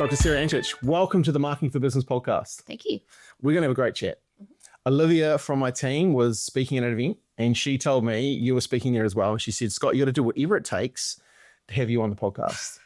Dr. Sarah Anticich, welcome to the Marketing for Business podcast. Thank you. We're going to have a great chat. Olivia from my team was speaking at an event and she told me you were speaking there as well. She said, Scott, you got to do whatever it takes to have you on the podcast.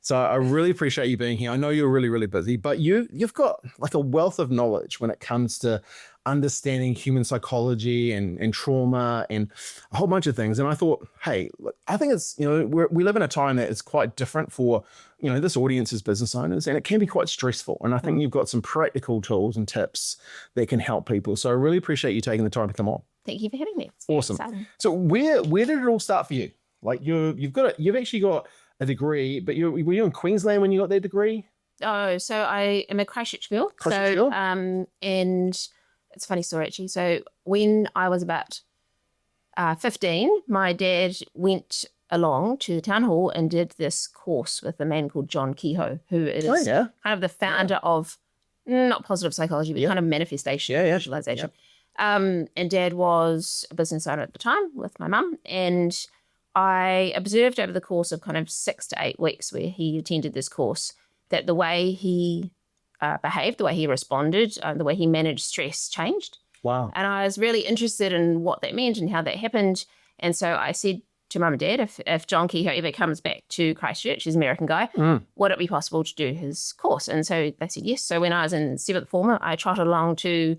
So I really appreciate you being here. I know you're really, really busy, but you've got like a wealth of knowledge when it comes to understanding human psychology and trauma and a whole bunch of things. And I thought, hey, look, I think it's, we live in a time that is quite different for, this audience is business owners, and it can be quite stressful. And I think you've got some practical tools and tips that can help people. So I really appreciate you taking the time to come on. Thank you for having me. It's awesome. exciting. So where did it all start for you? Like you've actually got a degree, but were you in Queensland when you got that degree? Oh, so I am a Christchurch girl. And it's a funny story actually. So when I was about 15, my dad went along to the town hall and did this course with a man called John Kehoe, who is kind of the founder of not positive psychology, but kind of manifestation, visualization. And Dad was a business owner at the time with my mum, and I observed over the course of kind of 6 to 8 weeks where he attended this course that the way he behaved, the way he responded, the way he managed stress changed. Wow. And I was really interested in what that meant and how that happened. And so I said to Mum and Dad, if John Kehoe ever comes back to Christchurch, he's an American guy, would it be possible to do his course? And so they said yes. So when I was in 7th form, I trotted along to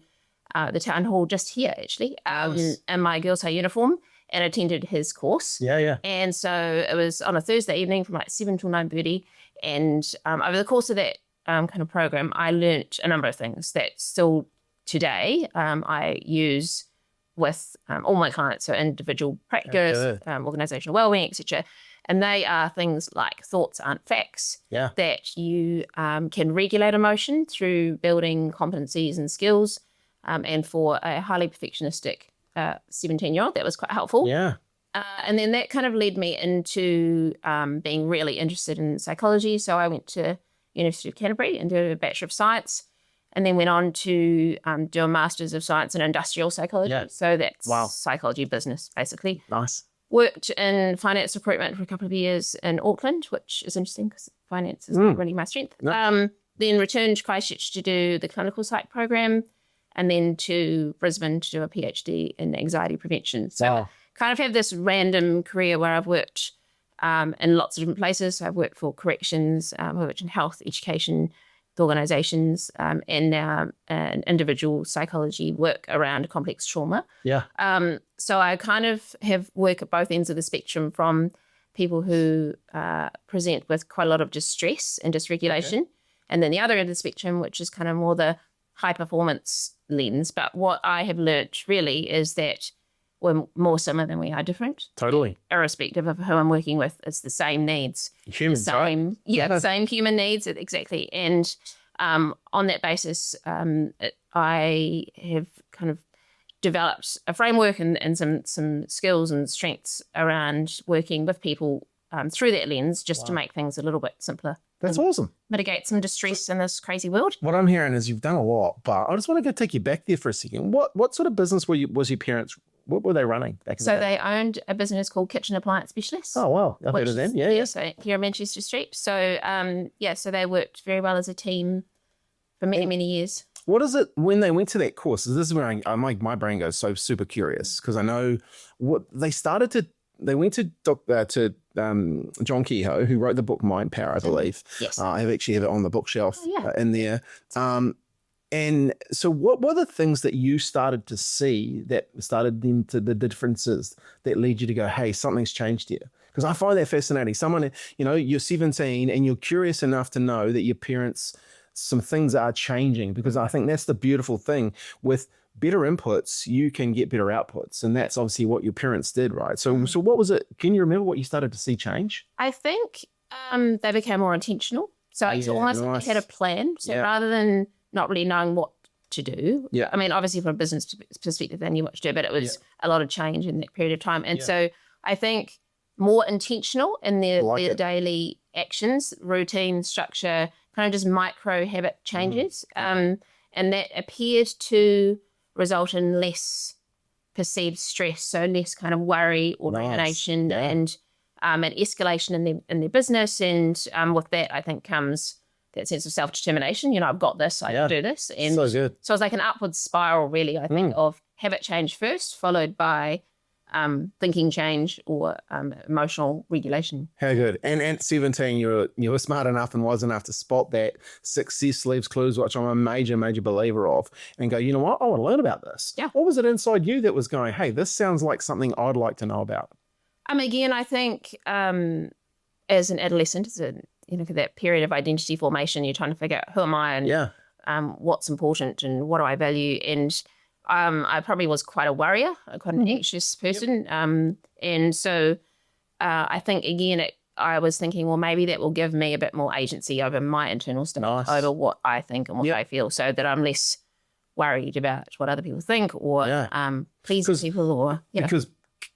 the town hall just here actually, in my Girls' High uniform, and attended his course. And so it was on a Thursday evening from like 7 till 9:30. And over the course of that kind of program, I learnt a number of things that still today I use with all my clients, so individual practice, organizational wellbeing, etc. And they are things like thoughts aren't facts, that you can regulate emotion through building competencies and skills. And for a highly perfectionistic 17-year-old, that was quite helpful. And then that kind of led me into being really interested in psychology. So I went to University of Canterbury and did a Bachelor of Science, and then went on to do a Master's of Science in Industrial Psychology. So that's psychology business, basically. Nice. Worked in finance recruitment for a couple of years in Auckland, which is interesting because finance is not really my strength. Then returned to Christchurch to do the clinical psych program, and then to Brisbane to do a PhD in anxiety prevention. So kind of have this random career where I've worked in lots of different places. So I've worked for corrections, I've worked in health, education, organizations, and now individual psychology work around complex trauma. So I kind of have work at both ends of the spectrum, from people who present with quite a lot of distress and dysregulation, and then the other end of the spectrum, which is kind of more the high performance lens. But what I have learnt really is that we're more similar than we are different. Totally. Irrespective of who I'm working with, it's the same needs. Humans, right? Same human needs, exactly. And on that basis, I have kind of developed a framework and some skills and strengths around working with people through that lens, just to make things a little bit simpler. That's awesome. Mitigate some distress in this crazy world. What I'm hearing is you've done a lot, but I just want to take you back there for a second. What sort of business was your parents? What were they running back in the day? So they owned a business called Kitchen Appliance Specialists. Oh, wow. I've heard of them. So here in Manchester Street. So, so they worked very well as a team for many, many years. What is it when they went to that course? This is where my brain goes so super curious, because I know what they started to. They went to John Kehoe, who wrote the book Mind Power, I believe. Yes. I have it on the bookshelf in there. And so what were the things that you started to see that started them to the differences that led you to go, hey, something's changed here? Because I find that fascinating. Someone, you're 17 and you're curious enough to know that your parents, some things are changing, because I think that's the beautiful thing. With better inputs, you can get better outputs. And that's obviously what your parents did, right? So what was it? Can you remember what you started to see change? I think they became more intentional. So it's almost like they had a plan. So rather than not really knowing what to do. I mean, obviously from a business perspective, they knew what to do, but it was a lot of change in that period of time. And so I think more intentional in their daily actions, routine, structure, kind of just micro habit changes. And that appeared to result in less perceived stress, so less kind of worry or rumination and an escalation in their business. And with that, I think comes that sense of self-determination. I've got this, I can do this. And so good. so it's like an upward spiral, really, I think, of habit change first, followed by thinking change or emotional regulation. How good. And at 17, you were smart enough and wise enough to spot that success leaves clues, which I'm a major, major believer of, and go, you know what? I want to learn about this. Yeah. What was it inside you that was going, hey, this sounds like something I'd like to know about? Again, I think as an adolescent, for that period of identity formation, you're trying to figure out who am I and what's important and what do I value. And I probably was quite a worrier, quite an anxious person. And so I think, again, I was thinking, well, maybe that will give me a bit more agency over my internal stuff, over what I think and what I feel, so that I'm less worried about what other people think or pleasing people or,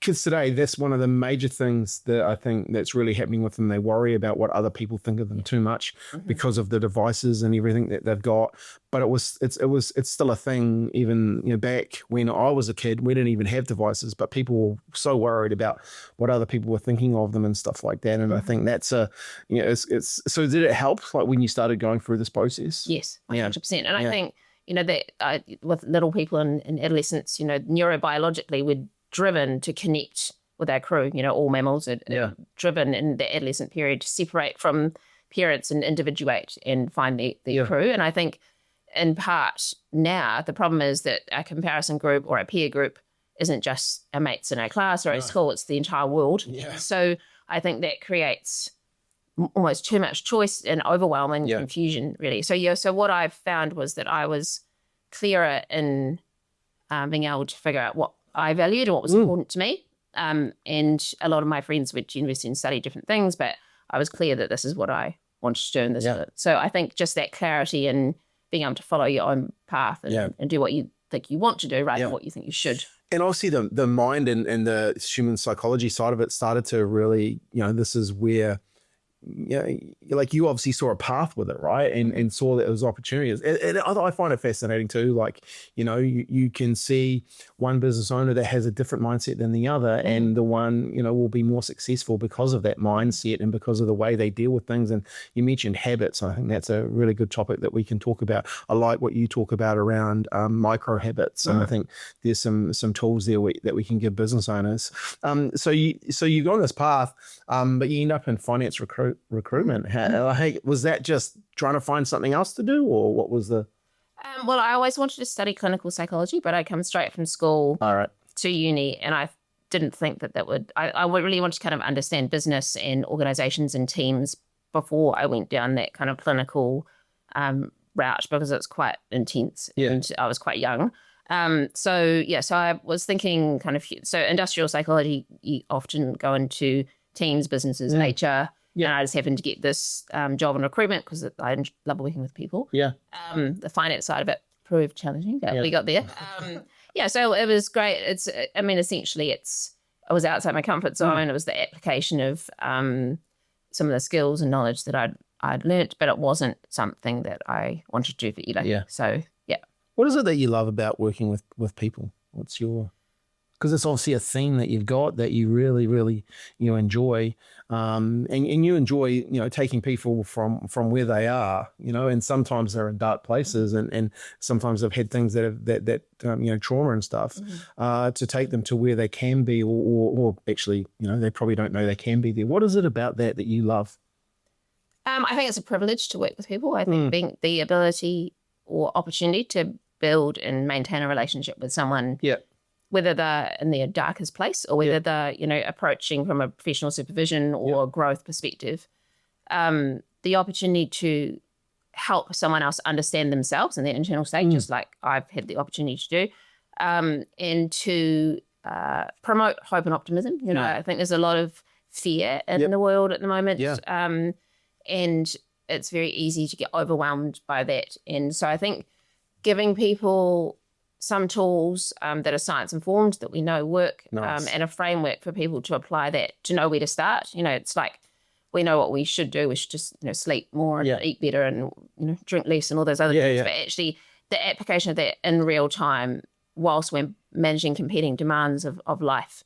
Because today, that's one of the major things that I think that's really happening with them. They worry about what other people think of them too much because of the devices and everything that they've got. But it's still a thing. Even back when I was a kid, we didn't even have devices, but people were so worried about what other people were thinking of them and stuff like that. And I think that's so. Did it help, like when you started going through this process? Yes, 100%. And I think that with little people in adolescence, neurobiologically, we're driven to connect with our crew. All mammals are driven in the adolescent period to separate from parents and individuate and find their crew. And I think in part now the problem is that our comparison group or our peer group isn't just our mates in our class or our school, it's the entire world. So I think that creates almost too much choice and overwhelm and confusion, really. So what I've found was that I was clearer in being able to figure out what I valued and what was important to me. And a lot of my friends went to university and studied different things, but I was clear that this is what I wanted to do in this. So I think just that clarity and being able to follow your own path and do what you think you want to do rather than what you think you should. And obviously the mind and the human psychology side of it started to really, this is where, like you obviously saw a path with it, right? And saw that there was opportunities. And I find it fascinating too. Like, you can see one business owner that has a different mindset than the other, and the one, will be more successful because of that mindset and because of the way they deal with things. And you mentioned habits. I think that's a really good topic that we can talk about. I like what you talk about around micro habits. And I think there's some tools there that we can give business owners. So you go on this path, but you end up in finance recruitment. Was that just trying to find something else to do, or what was the? Well, I always wanted to study clinical psychology, but I come straight from school to uni, and I didn't think that would. I would really want to kind of understand business and organizations and teams before I went down that kind of clinical route, because it's quite intense and I was quite young. So I was thinking so industrial psychology, you often go into teams, businesses, HR. And I just happened to get this job in recruitment because I love working with people. The finance side of it proved challenging, but we got there. So it was great. Essentially I was outside my comfort zone. It was the application of some of the skills and knowledge that I'd learnt, but it wasn't something that I wanted to do for either. So, What is it that you love about working with people? What's your... Because it's obviously a theme that you've got that you really, really, enjoy, and you enjoy, taking people from where they are, and sometimes they're in dark places, and sometimes they've had things that trauma and stuff, to take them to where they can be, or actually, they probably don't know they can be there. What is it about that you love? I think it's a privilege to work with people. I think being the ability or opportunity to build and maintain a relationship with someone. Whether they're in their darkest place or whether they're, approaching from a professional supervision or growth perspective, the opportunity to help someone else understand themselves and their internal state, just like I've had the opportunity to do, and to promote hope and optimism. I think there's a lot of fear in the world at the moment, and it's very easy to get overwhelmed by that. And so I think giving people some tools that are science-informed, that we know work, and a framework for people to apply that, to know where to start. It's like we know what we should do. We should just, sleep more and eat better and, drink less and all those other things. But actually the application of that in real time whilst we're managing competing demands of life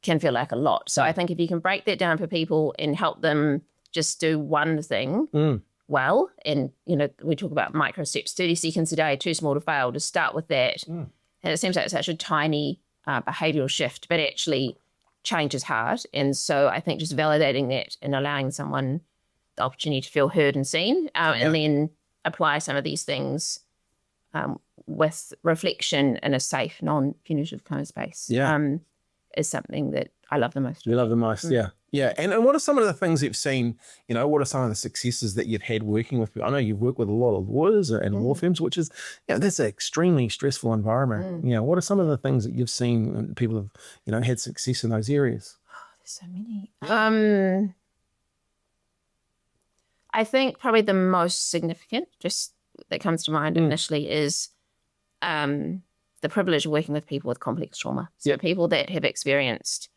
can feel like a lot. So I think if you can break that down for people and help them just do one thing well. And, we talk about Microsteps, 30 seconds a day, too small to fail, to start with that. And it seems like it's such a tiny behavioral shift, but actually change is hard. And so I think just validating that and allowing someone the opportunity to feel heard and seen, and then apply some of these things with reflection in a safe, non-punitive kind of space, is something that I love the most. You love the most, yeah. Yeah, and what are some of the things you've seen, what are some of the successes that you've had working with people? I know you've worked with a lot of lawyers and law firms, which is, that's an extremely stressful environment. What are some of the things that you've seen when people have, had success in those areas? There's so many. I think probably the most significant, just that comes to mind initially, is the privilege of working with people with complex trauma. So people that have experienced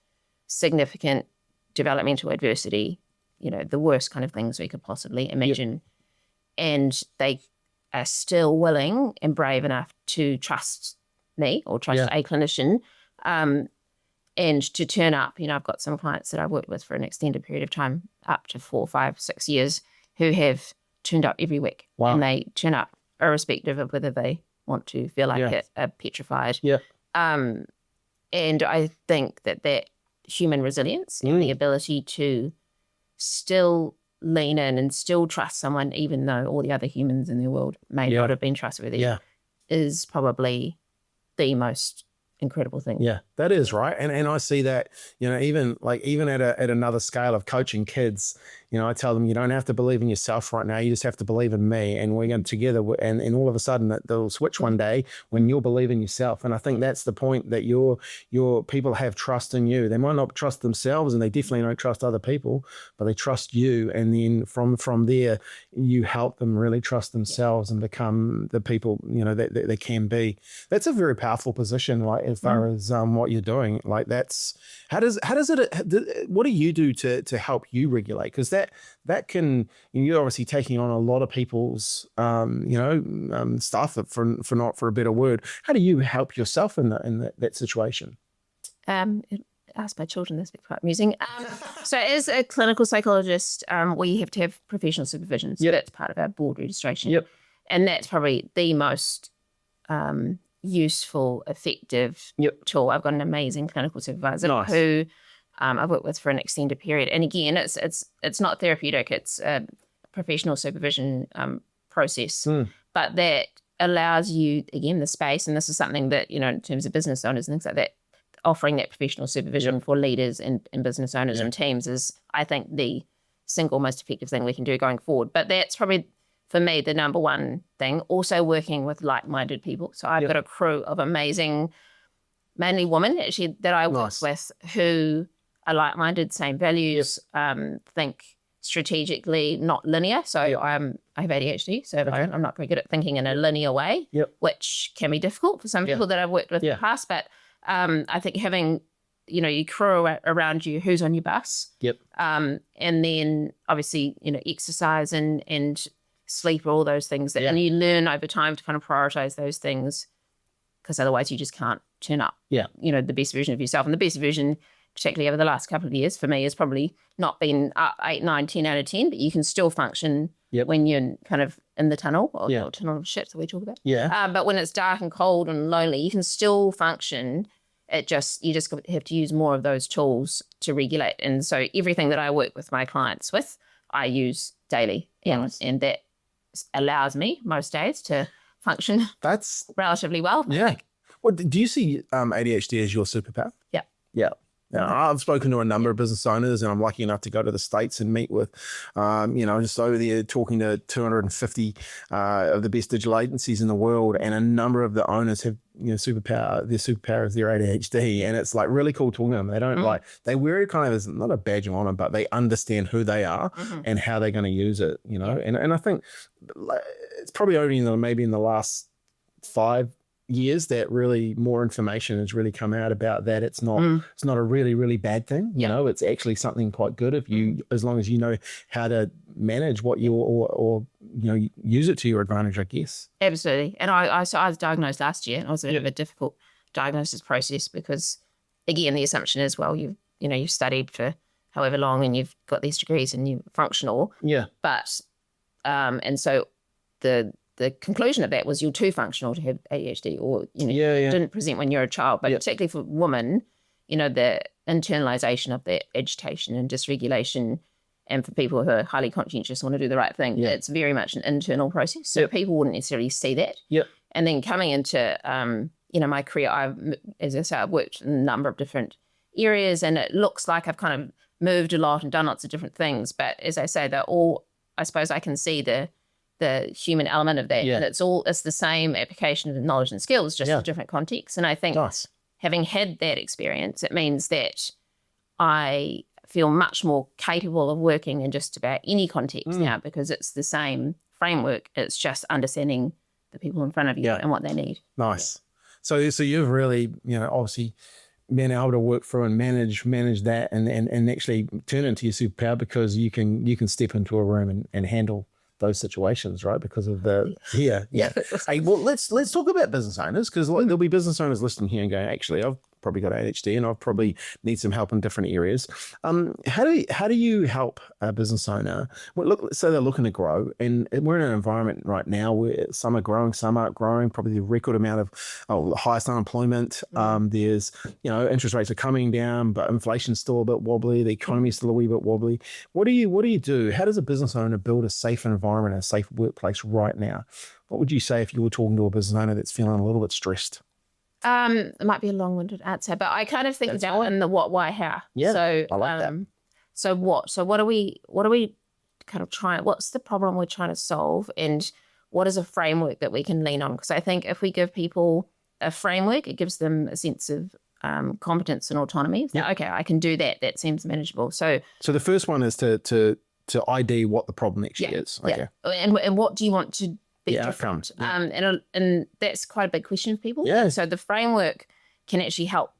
significant developmental adversity, the worst kind of things we could possibly imagine. And they are still willing and brave enough to trust me or trust a clinician, and to turn up. I've got some clients that I've worked with for an extended period of time, up to 4, 5, 6 years, who have turned up every week. Wow. And they turn up irrespective of whether they want to feel like it, are petrified. And I think that human resilience and the ability to still lean in and still trust someone, even though all the other humans in the world may not have been trustworthy, is probably the most incredible thing. Yeah, that is right. And I see that, even at another scale of coaching kids, I tell them, you don't have to believe in yourself right now. You just have to believe in me, and we're going together. And all of a sudden that they'll switch one day when you'll believe in yourself. And I think that's the point, that your people have trust in you. They might not trust themselves, and they definitely don't trust other people, but they trust you. And then from there, you help them really trust themselves and become the people, that they can be. That's a very powerful position, like as far as what you're doing. Like that's, how does it, what do you do to help you regulate? Because that can, you're obviously taking on a lot of people's, stuff, for not for a better word. How do you help yourself in that situation? Ask my children this, but quite amusing. So as a clinical psychologist, we have to have professional supervision. So that's part of our board registration. And that's probably the most useful, effective tool. I've got an amazing clinical supervisor who I've worked with for an extended period. And again, it's not therapeutic. It's a professional supervision process. But that allows you, again, the space, and this is something that, in terms of business owners and things like that, offering that professional supervision for leaders and business owners and teams is, I think, the single most effective thing we can do going forward. But that's probably, for me, the number one thing. Also working with like-minded people. So I've got a crew of amazing, mainly women, actually, that I work with, who are like-minded, same values, think strategically, not linear. So I have ADHD, so I'm not very good at thinking in a linear way, which can be difficult for some people that I've worked with in the past. But I think having, your crew around you who's on your bus, and then obviously, exercise and sleep, all those things that, and you learn over time to kind of prioritize those things, because otherwise you just can't turn up, the best version of yourself. And the best version, particularly over the last couple of years, for me, has probably not been 8, 9, 10 out of 10, but you can still function when you're kind of in the tunnel, or tunnel of shit that we talk about. But when it's dark and cold and lonely, you can still function. You just have to use more of those tools to regulate. And so everything that I work with my clients with, I use daily. And that allows me most days to function relatively well. Well, do you see ADHD as your superpower? I've spoken to a number of business owners, and I'm lucky enough to go to the States and meet with, just over there talking to 250 of the best digital agencies in the world, and a number of the owners have, superpower. Their superpower is their ADHD, and it's like really cool talking to them. They don't they wear it kind of as not a badge of honor, but they understand who they are and how they're going to use it. And I think it's probably only maybe in the last 5 years that really more information has really come out about that. It's not a really, really bad thing. It's actually something quite good if you, as long as you know how to manage what you or use it to your advantage, I guess. Absolutely. And I was diagnosed last year, and it was a bit of a difficult diagnosis process, because again, the assumption is, well, you've studied for however long and you've got these degrees and you're functional. But And so the conclusion of that was you're too functional to have ADHD, or didn't present when you're a child. But particularly for women, the internalization of that agitation and dysregulation, and for people who are highly conscientious, want to do the right thing, it's very much an internal process. So people wouldn't necessarily see that. And then coming into my career, as I say, I've worked in a number of different areas, and it looks like I've kind of moved a lot and done lots of different things. But as I say, they're all, I suppose I can see the human element of that. And it's the same application of knowledge and skills, just in different contexts. And I think having had that experience, it means that I feel much more capable of working in just about any context now, because it's the same framework. It's just understanding the people in front of you and what they need. Nice. So you've really, obviously been able to work through and manage that and actually turn it into your superpower, because you can step into a room and handle those situations, right? Because of Hey, well, let's talk about business owners, because there'll be business owners listening here and going, actually, I've probably got ADHD and I probably need some help in different areas. How do you help a business owner? Well, look, so they're looking to grow, and we're in an environment right now where some are growing, some aren't growing. Probably the record amount of highest unemployment. There's interest rates are coming down, but inflation's still a bit wobbly. The economy's still a wee bit wobbly. What do you do? How does a business owner build a safe environment, a safe workplace right now? What would you say if you were talking to a business owner that's feeling a little bit stressed? It might be a long-winded answer, but I kind of think about in the what, why, how. Yeah, so I like that. So what are we kind of trying? What's the problem we're trying to solve, and what is a framework that we can lean on? Because I think if we give people a framework, it gives them a sense of competence and autonomy. Okay, I can do that. That seems manageable. So the first one is to ID what the problem actually is. Okay, and what do you want to be different? And that's quite a big question for people. So the framework can actually help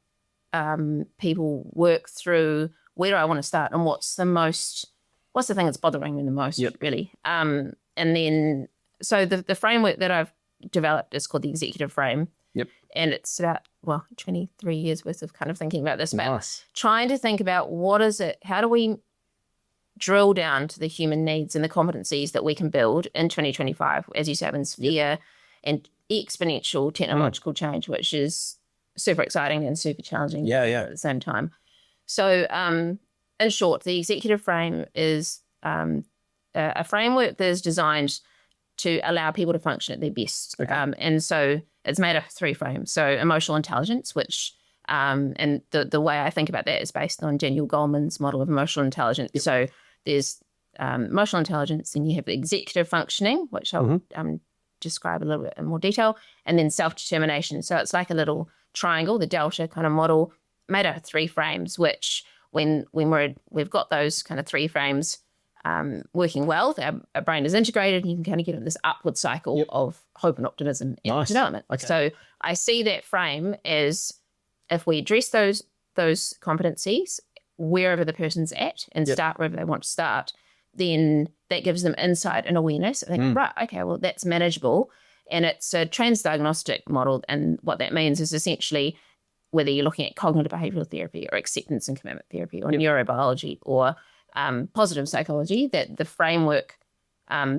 people work through, where do I want to start, and what's the thing that's bothering me the most, really. And then so the framework that I've developed is called the executive frame. And it's about 23 years worth of kind of thinking about this, but trying to think about what is it, how do we drill down to the human needs and the competencies that we can build in 2025, as you said, in severe and exponential technological change, which is super exciting and super challenging at the same time. So in short, the executive frame is a framework that is designed to allow people to function at their best. And so it's made of 3 frames. So emotional intelligence, which and the way I think about that is based on Daniel Goleman's model of emotional intelligence. So there's emotional intelligence, then you have the executive functioning, which I'll describe a little bit in more detail, and then self-determination. So it's like a little triangle, the delta kind of model, made out of 3 frames, which when we've got those kind of 3 frames working well, our brain is integrated, and you can kind of get in this upward cycle of hope and optimism and development. So I see that frame as, if we address those competencies wherever the person's at and start wherever they want to start, then that gives them insight and awareness. I think, right, okay, well, that's manageable. And it's a transdiagnostic model. And what that means is essentially, whether you're looking at cognitive behavioral therapy or acceptance and commitment therapy or neurobiology or positive psychology, that the framework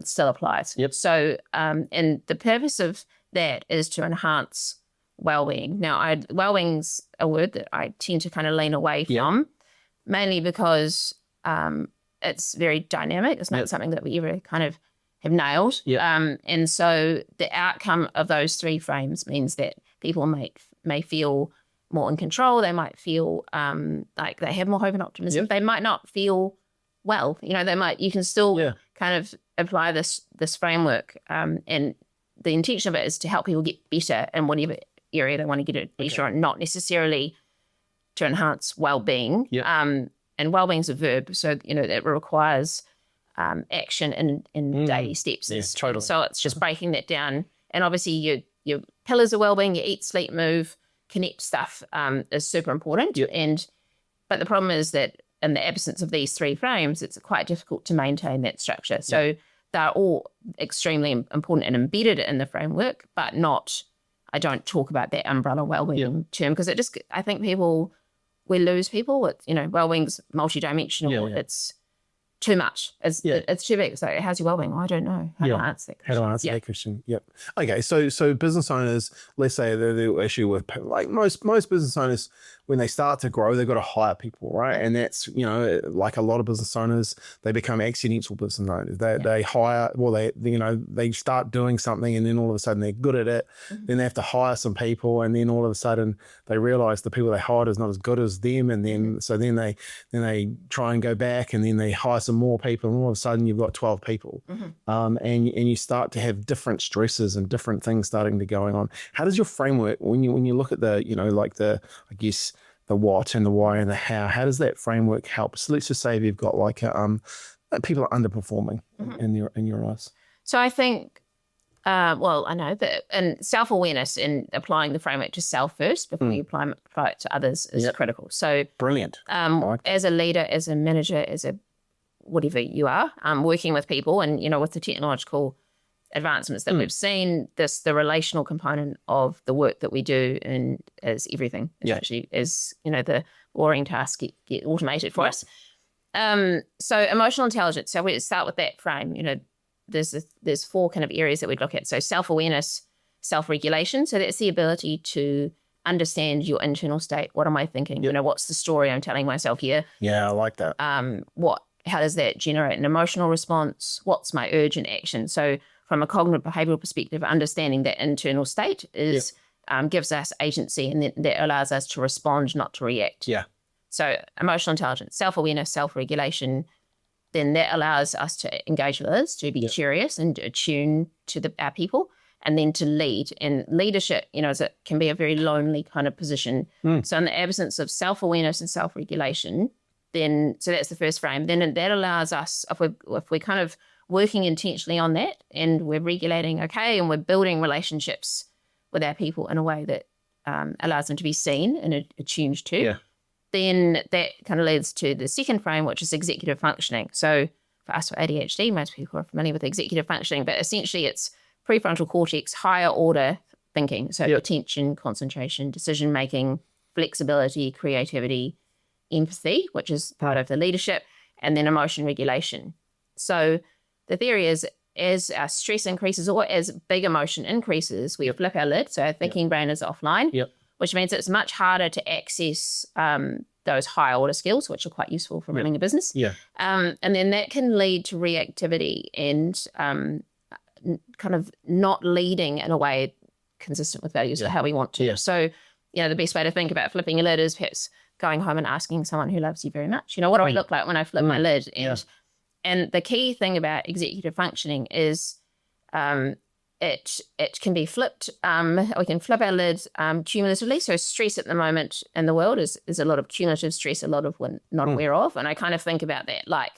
still applies. So, and the purpose of that is to enhance well-being. Now, well-being's a word that I tend to kind of lean away from, mainly because it's very dynamic. It's not something that we ever kind of have nailed. And so the outcome of those 3 frames means that people may feel more in control. They might feel like they have more hope and optimism. They might not feel well. You can still kind of apply this framework. And the intention of it is to help people get better in whatever area they want to get it better on, not necessarily to enhance well-being. And well-being is a verb, so it requires action in daily steps. Totally. So it's just breaking that down. And obviously your pillars of well-being, your eat, sleep, move, connect stuff is super important. But the problem is that in the absence of these 3 frames, it's quite difficult to maintain that structure. So they're all extremely important and embedded in the framework, but not, I don't talk about that umbrella well-being term, because I think we lose people with, well-being's multidimensional. It's too much. It's too big. So how's your well-being? I don't know. How do I answer that question? How do I answer that question? Yep. Okay. So business owners, let's say the issue with like most business owners, when they start to grow, they've got to hire people, right? And that's, like a lot of business owners, they become accidental business owners. They hire, they start doing something and then all of a sudden they're good at it. Then they have to hire some people and then all of a sudden they realize the people they hired is not as good as them. And then, so then they try and go back and then they hire some more people and all of a sudden you've got 12 people. And you start to have different stresses and different things starting to going on. How does your framework, when you look at the, I guess, the what and the why and the how does that framework help? So let's just say if you've got like people are underperforming in your eyes. So I think, I know that, and self-awareness in applying the framework to self first before you apply it to others is critical. So brilliant. As a leader, as a manager, as a whatever you are, working with people and, with the technological advancements that we've seen, the relational component of the work that we do and as everything actually is, the boring tasks get automated for us. So emotional intelligence. So we start with that frame. There's 4 kind of areas that we look at. So self-awareness, self-regulation. So that's the ability to understand your internal state. What am I thinking? What's the story I'm telling myself here? Yeah, I like that. How does that generate an emotional response? What's my urgent action? So from a cognitive behavioral perspective, understanding that internal state is gives us agency and that allows us to respond, not to react. Yeah. So emotional intelligence, self-awareness, self-regulation, then that allows us to engage with others, to be curious and attune to our people, and then to lead. And leadership, it can be a very lonely kind of position. So in the absence of self-awareness and self-regulation, then, so that's the first frame. Then that allows us, if we're kind of working intentionally on that and we're regulating, and we're building relationships with our people in a way that allows them to be seen and attuned to, then that kind of leads to the second frame, which is executive functioning. So for us with ADHD, most people are familiar with executive functioning, but essentially it's prefrontal cortex, higher order thinking. So attention, concentration, decision-making, flexibility, creativity, empathy, which is part of the leadership, and then emotion regulation. So the theory is as our stress increases or as big emotion increases, we flip our lid. So our thinking brain is offline, which means it's much harder to access those higher order skills, which are quite useful for running a business. And then that can lead to reactivity and kind of not leading in a way consistent with values or how we want to. So, the best way to think about flipping a lid is perhaps going home and asking someone who loves you very much, what do I look like when I flip my lid? And the key thing about executive functioning is it can be flipped. We can flip our lid cumulatively. So stress at the moment in the world is a lot of cumulative stress, a lot of we're not aware of. And I kind of think about that like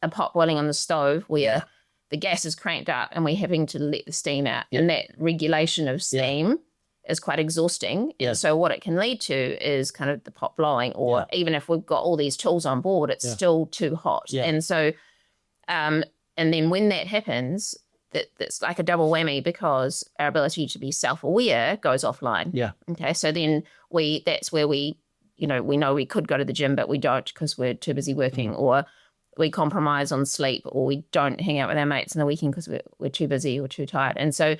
a pot boiling on the stove where the gas is cranked up and we're having to let the steam out. And that regulation of steam is quite exhausting. So what it can lead to is kind of the pot blowing, or even if we've got all these tools on board, it's still too hot. And so, and then when that happens, that's like a double whammy because our ability to be self-aware goes offline. Okay. So then that's where we know we could go to the gym, but we don't because we're too busy working, or we compromise on sleep, or we don't hang out with our mates in the weekend because we're too busy or too tired. And so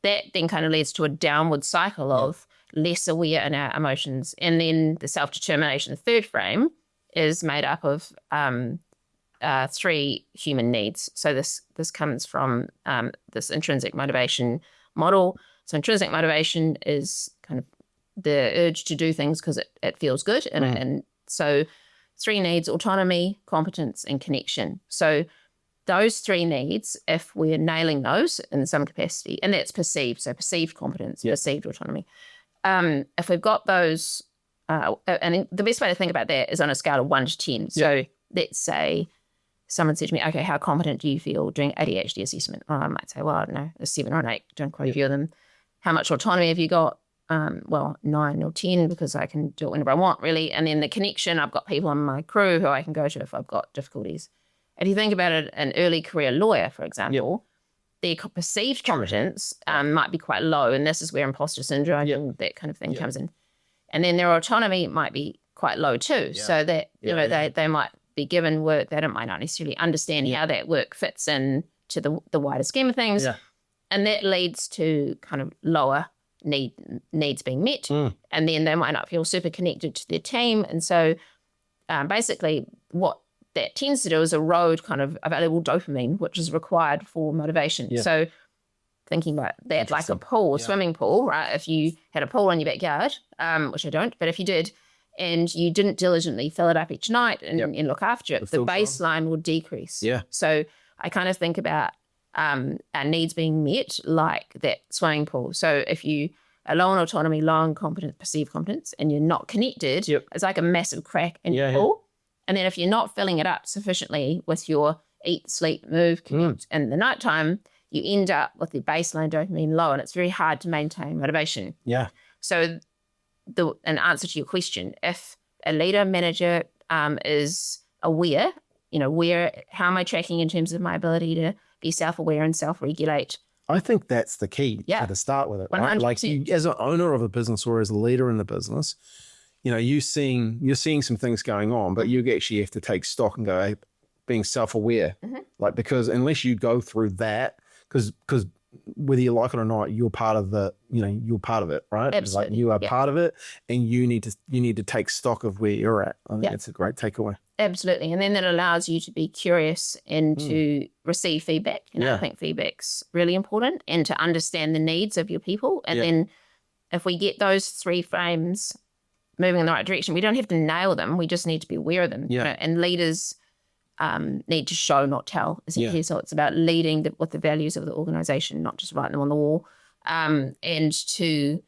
that then kind of leads to a downward cycle of less aware in our emotions. And then the self-determination, the third frame, is made up of 3 human needs. So this comes from this intrinsic motivation model. So intrinsic motivation is kind of the urge to do things because it feels good. And so 3 needs: autonomy, competence, and connection. So those 3 needs, if we're nailing those in some capacity, and that's perceived, so perceived competence, perceived autonomy. If we've got those, and the best way to think about that is on a scale of 1 to 10. So let's say someone said to me, okay, how competent do you feel doing ADHD assessment? Oh, I might say, well, I don't know, a 7 or an 8, don't quite a few of them. How much autonomy have you got? 9 or 10, because I can do it whenever I want, really. And then the connection, I've got people on my crew who I can go to if I've got difficulties. If you think about it, an early career lawyer, for example, their perceived competence might be quite low, and this is where imposter syndrome and that kind of thing comes in. And then their autonomy might be quite low too, so that they might be given work that it might not necessarily understand how that work fits in to the wider scheme of things. Yeah. And that leads to kind of lower needs being met. And then they might not feel super connected to their team. And so basically what that tends to do is erode kind of available dopamine, which is required for motivation. Yeah. So thinking about that like a pool, a swimming pool, right? If you had a pool in your backyard, which I don't, but if you did, and you didn't diligently fill it up each night and look after it, the baseline will decrease. Yeah. So I kind of think about our needs being met like that swimming pool. So if you are low on autonomy, low on competence, perceived competence, and you're not connected, it's like a massive crack in your pool. And then if you're not filling it up sufficiently with your eat, sleep, move, connect in the nighttime, you end up with the baseline dopamine low, and it's very hard to maintain motivation. Yeah. So an answer to your question, if a leader, manager is aware, how am I tracking in terms of my ability to be self-aware and self-regulate? I think that's the key to start with it, right? 100%. Like you, as an owner of a business or as a leader in the business, you're seeing some things going on, but you actually have to take stock and go, hey, being self-aware, like, because unless you go through that, because whether you like it or not, you're part of you're part of it, right? Absolutely. Like you are part of it, and you need to take stock of where you're at. I think that's a great takeaway. Absolutely. And then that allows you to be curious and to receive feedback. I think feedback's really important, and to understand the needs of your people. And then if we get those three frames moving in the right direction, we don't have to nail them. We just need to be aware of them. And leaders need to show, not tell. So it's about leading with the values of the organization, not just writing them on the wall. And to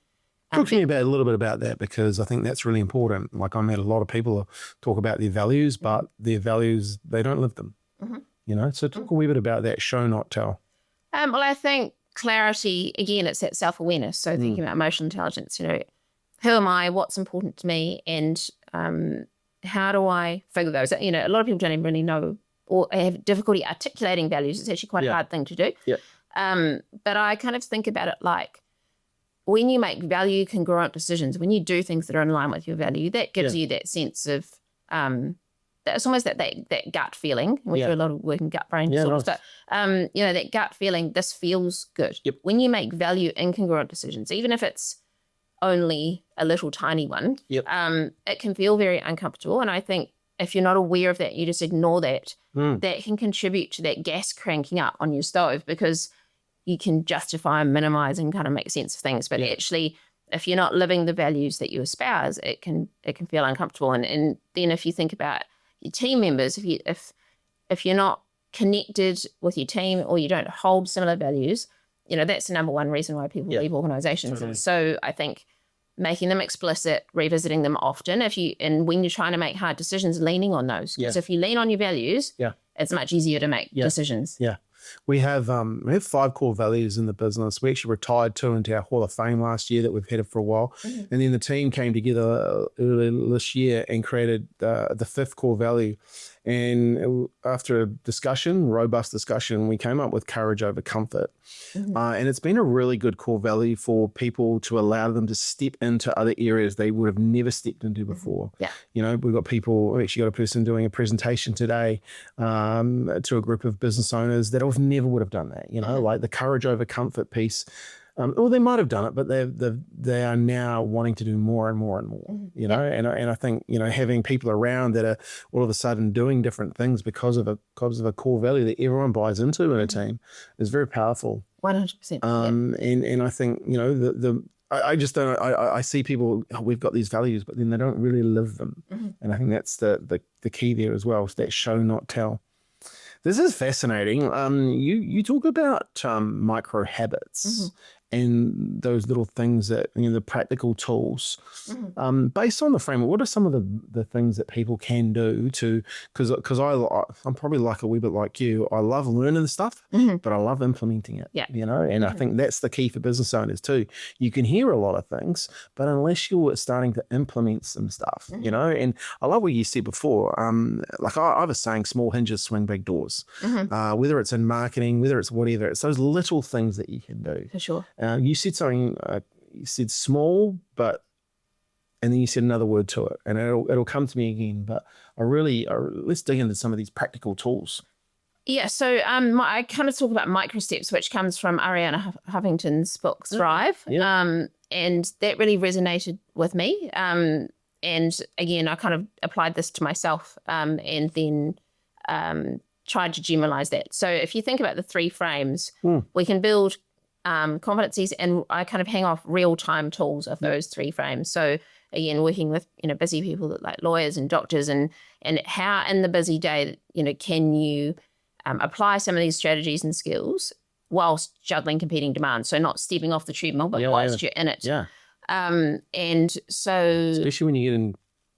talk to me a little bit about that, because I think that's really important. Like, I met a lot of people talk about their values, but their values, they don't live them. So talk a wee bit about that, show, not tell. Well, I think clarity, again, it's that self-awareness. So thinking about emotional intelligence, who am I, what's important to me, and how do I figure those out? A lot of people don't even really know, or have difficulty articulating values. It's actually quite a hard thing to do. But I kind of think about it like, when you make value congruent decisions, when you do things that are in line with your value, that gives you that sense of, it's almost that gut feeling. We do a lot of work in gut brain sort of stuff. That gut feeling, this feels good. When you make value incongruent decisions, even if it's only a little tiny one, it can feel very uncomfortable. And I think if you're not aware of that, you just ignore that, that can contribute to that gas cranking up on your stove, because you can justify and minimize and kind of make sense of things. But actually, if you're not living the values that you espouse, it can feel uncomfortable. And then if you think about your team members, if you're not connected with your team, or you don't hold similar values, that's the number one reason why people leave organizations. Totally. And so I think making them explicit, revisiting them often, and when you're trying to make hard decisions, leaning on those. Because if you lean on your values, it's much easier to make decisions. We have 5 core values in the business. We actually retired 2 into our Hall of Fame last year that we've had it for a while. And then the team came together earlier this year and created the 5th core value. And after a robust discussion, we came up with courage over comfort. And it's been a really good core value for people, to allow them to step into other areas they would have never stepped into before. We've actually got a person doing a presentation today to a group of business owners that never would have done that, like the courage over comfort piece. Or they might have done it, but they are now wanting to do more and more and more, and I think, having people around that are all of a sudden doing different things because of a core value that everyone buys into in a team is very powerful. 100%. And I think, I just don't, I see people, we've got these values, but then they don't really live them. And I think that's the key there as well, is that show, not tell. This is fascinating. You talk about micro habits and those little things that, the practical tools. Based on the framework, what are some of the things that people can do to, because I'm probably like a wee bit like you. I love learning the stuff, but I love implementing it. And I think that's the key for business owners too. You can hear a lot of things, but unless you're starting to implement some stuff, and I love what you said before. Like I was saying, small hinges swing big doors. Whether it's in marketing, whether it's whatever, it's those little things that you can do. For sure. You said something, you said small, and then you said another word to it, and it'll come to me again. But let's dig into some of these practical tools. Yeah, so I kind of talk about Microsteps, which comes from Ariana Huffington's book Thrive, and that really resonated with me. And again, I kind of applied this to myself, and then tried to generalize that. So if you think about the 3 frames, we can build competencies, and I kind of hang off real-time tools of those 3 frames. So again, working with busy people like lawyers and doctors, and how in the busy day can you apply some of these strategies and skills whilst juggling competing demands. So not stepping off the treadmill, but whilst you're in it. Yeah. And so, especially when you get in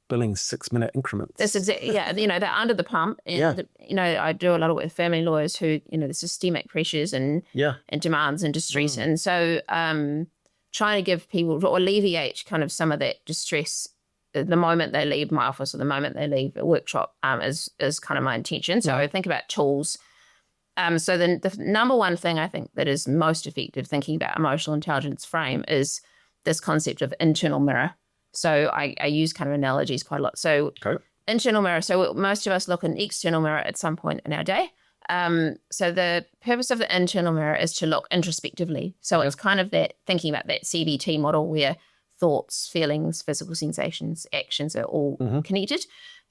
billing 6-minute increments. That's exactly, they're under the pump. And, I do a lot of work with family lawyers who, the systemic pressures and demands and distress. And so trying to give people, or alleviate kind of some of that distress the moment they leave my office or the moment they leave a workshop is kind of my intention. So I think about tools. So then the number one thing I think that is most effective thinking about emotional intelligence frame is this concept of internal mirror. So I use kind of analogies quite a lot. So internal mirror. So most of us look in the external mirror at some point in our day. So the purpose of the internal mirror is to look introspectively. So it's kind of that thinking about that CBT model where thoughts, feelings, physical sensations, actions are all connected.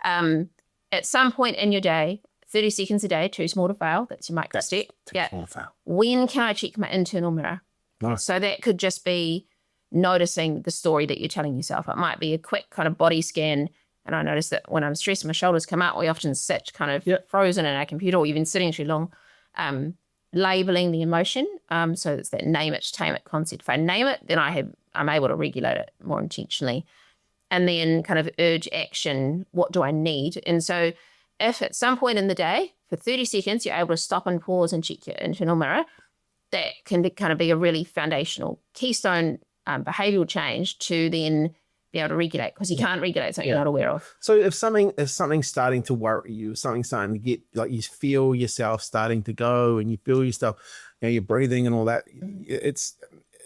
At some point in your day, 30 seconds a day, too small to fail. That's your micro step. Small to fail. When can I check my internal mirror? Nice. So that could just be noticing the story that you're telling yourself. It might be a quick kind of body scan. And I notice that when I'm stressed, my shoulders come out. We often sit kind of frozen in our computer, or even sitting too long. Labeling the emotion. So it's that name it, tame it concept. If I name it, then I'm able to regulate it more intentionally. And then kind of urge action. What do I need? And so if at some point in the day, for 30 seconds, you're able to stop and pause and check your internal mirror, that can kind of be a really foundational keystone behavioral change to then be able to regulate, because you can't regulate something you're not aware of. So if something's starting to worry you, something's starting to get, like, you feel yourself starting to go and you feel yourself, you're breathing and all that, it's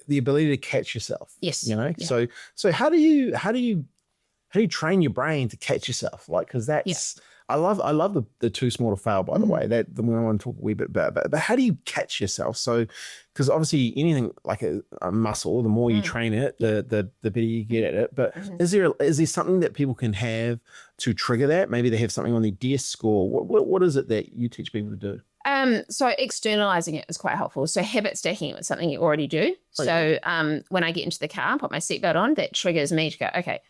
the ability to catch yourself. Yes. So how do you train your brain to catch yourself? Like, because that's I love the too small to fail, by the way. That the one I want to talk a wee bit about. But how do you catch yourself? So, because obviously anything like a muscle, the more you train it, the better you get at it. But is there something that people can have to trigger that? Maybe they have something on their desk, or what is it that you teach people to do? So externalizing it is quite helpful. So habit stacking it with something you already do. So when I get into the car, put my seatbelt on, that triggers me to go, okay,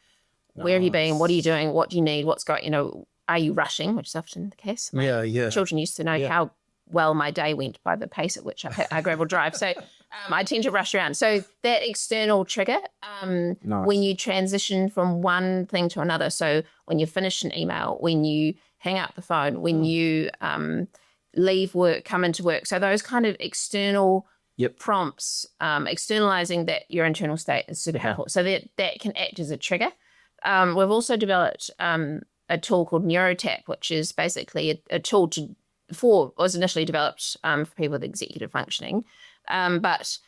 where have you been? What are you doing? What do you need? What's going, are you rushing? Which is often the case. Children used to know how well my day went by the pace at which I gravel drive. So I tend to rush around. So that external trigger, when you transition from one thing to another. So when you finish an email, when you hang up the phone, when you leave work, come into work. So those kind of external prompts, externalizing that your internal state is super helpful. So that can act as a trigger. We've also developed a tool called NeuroTap, which is basically a tool was initially developed for people with executive functioning. But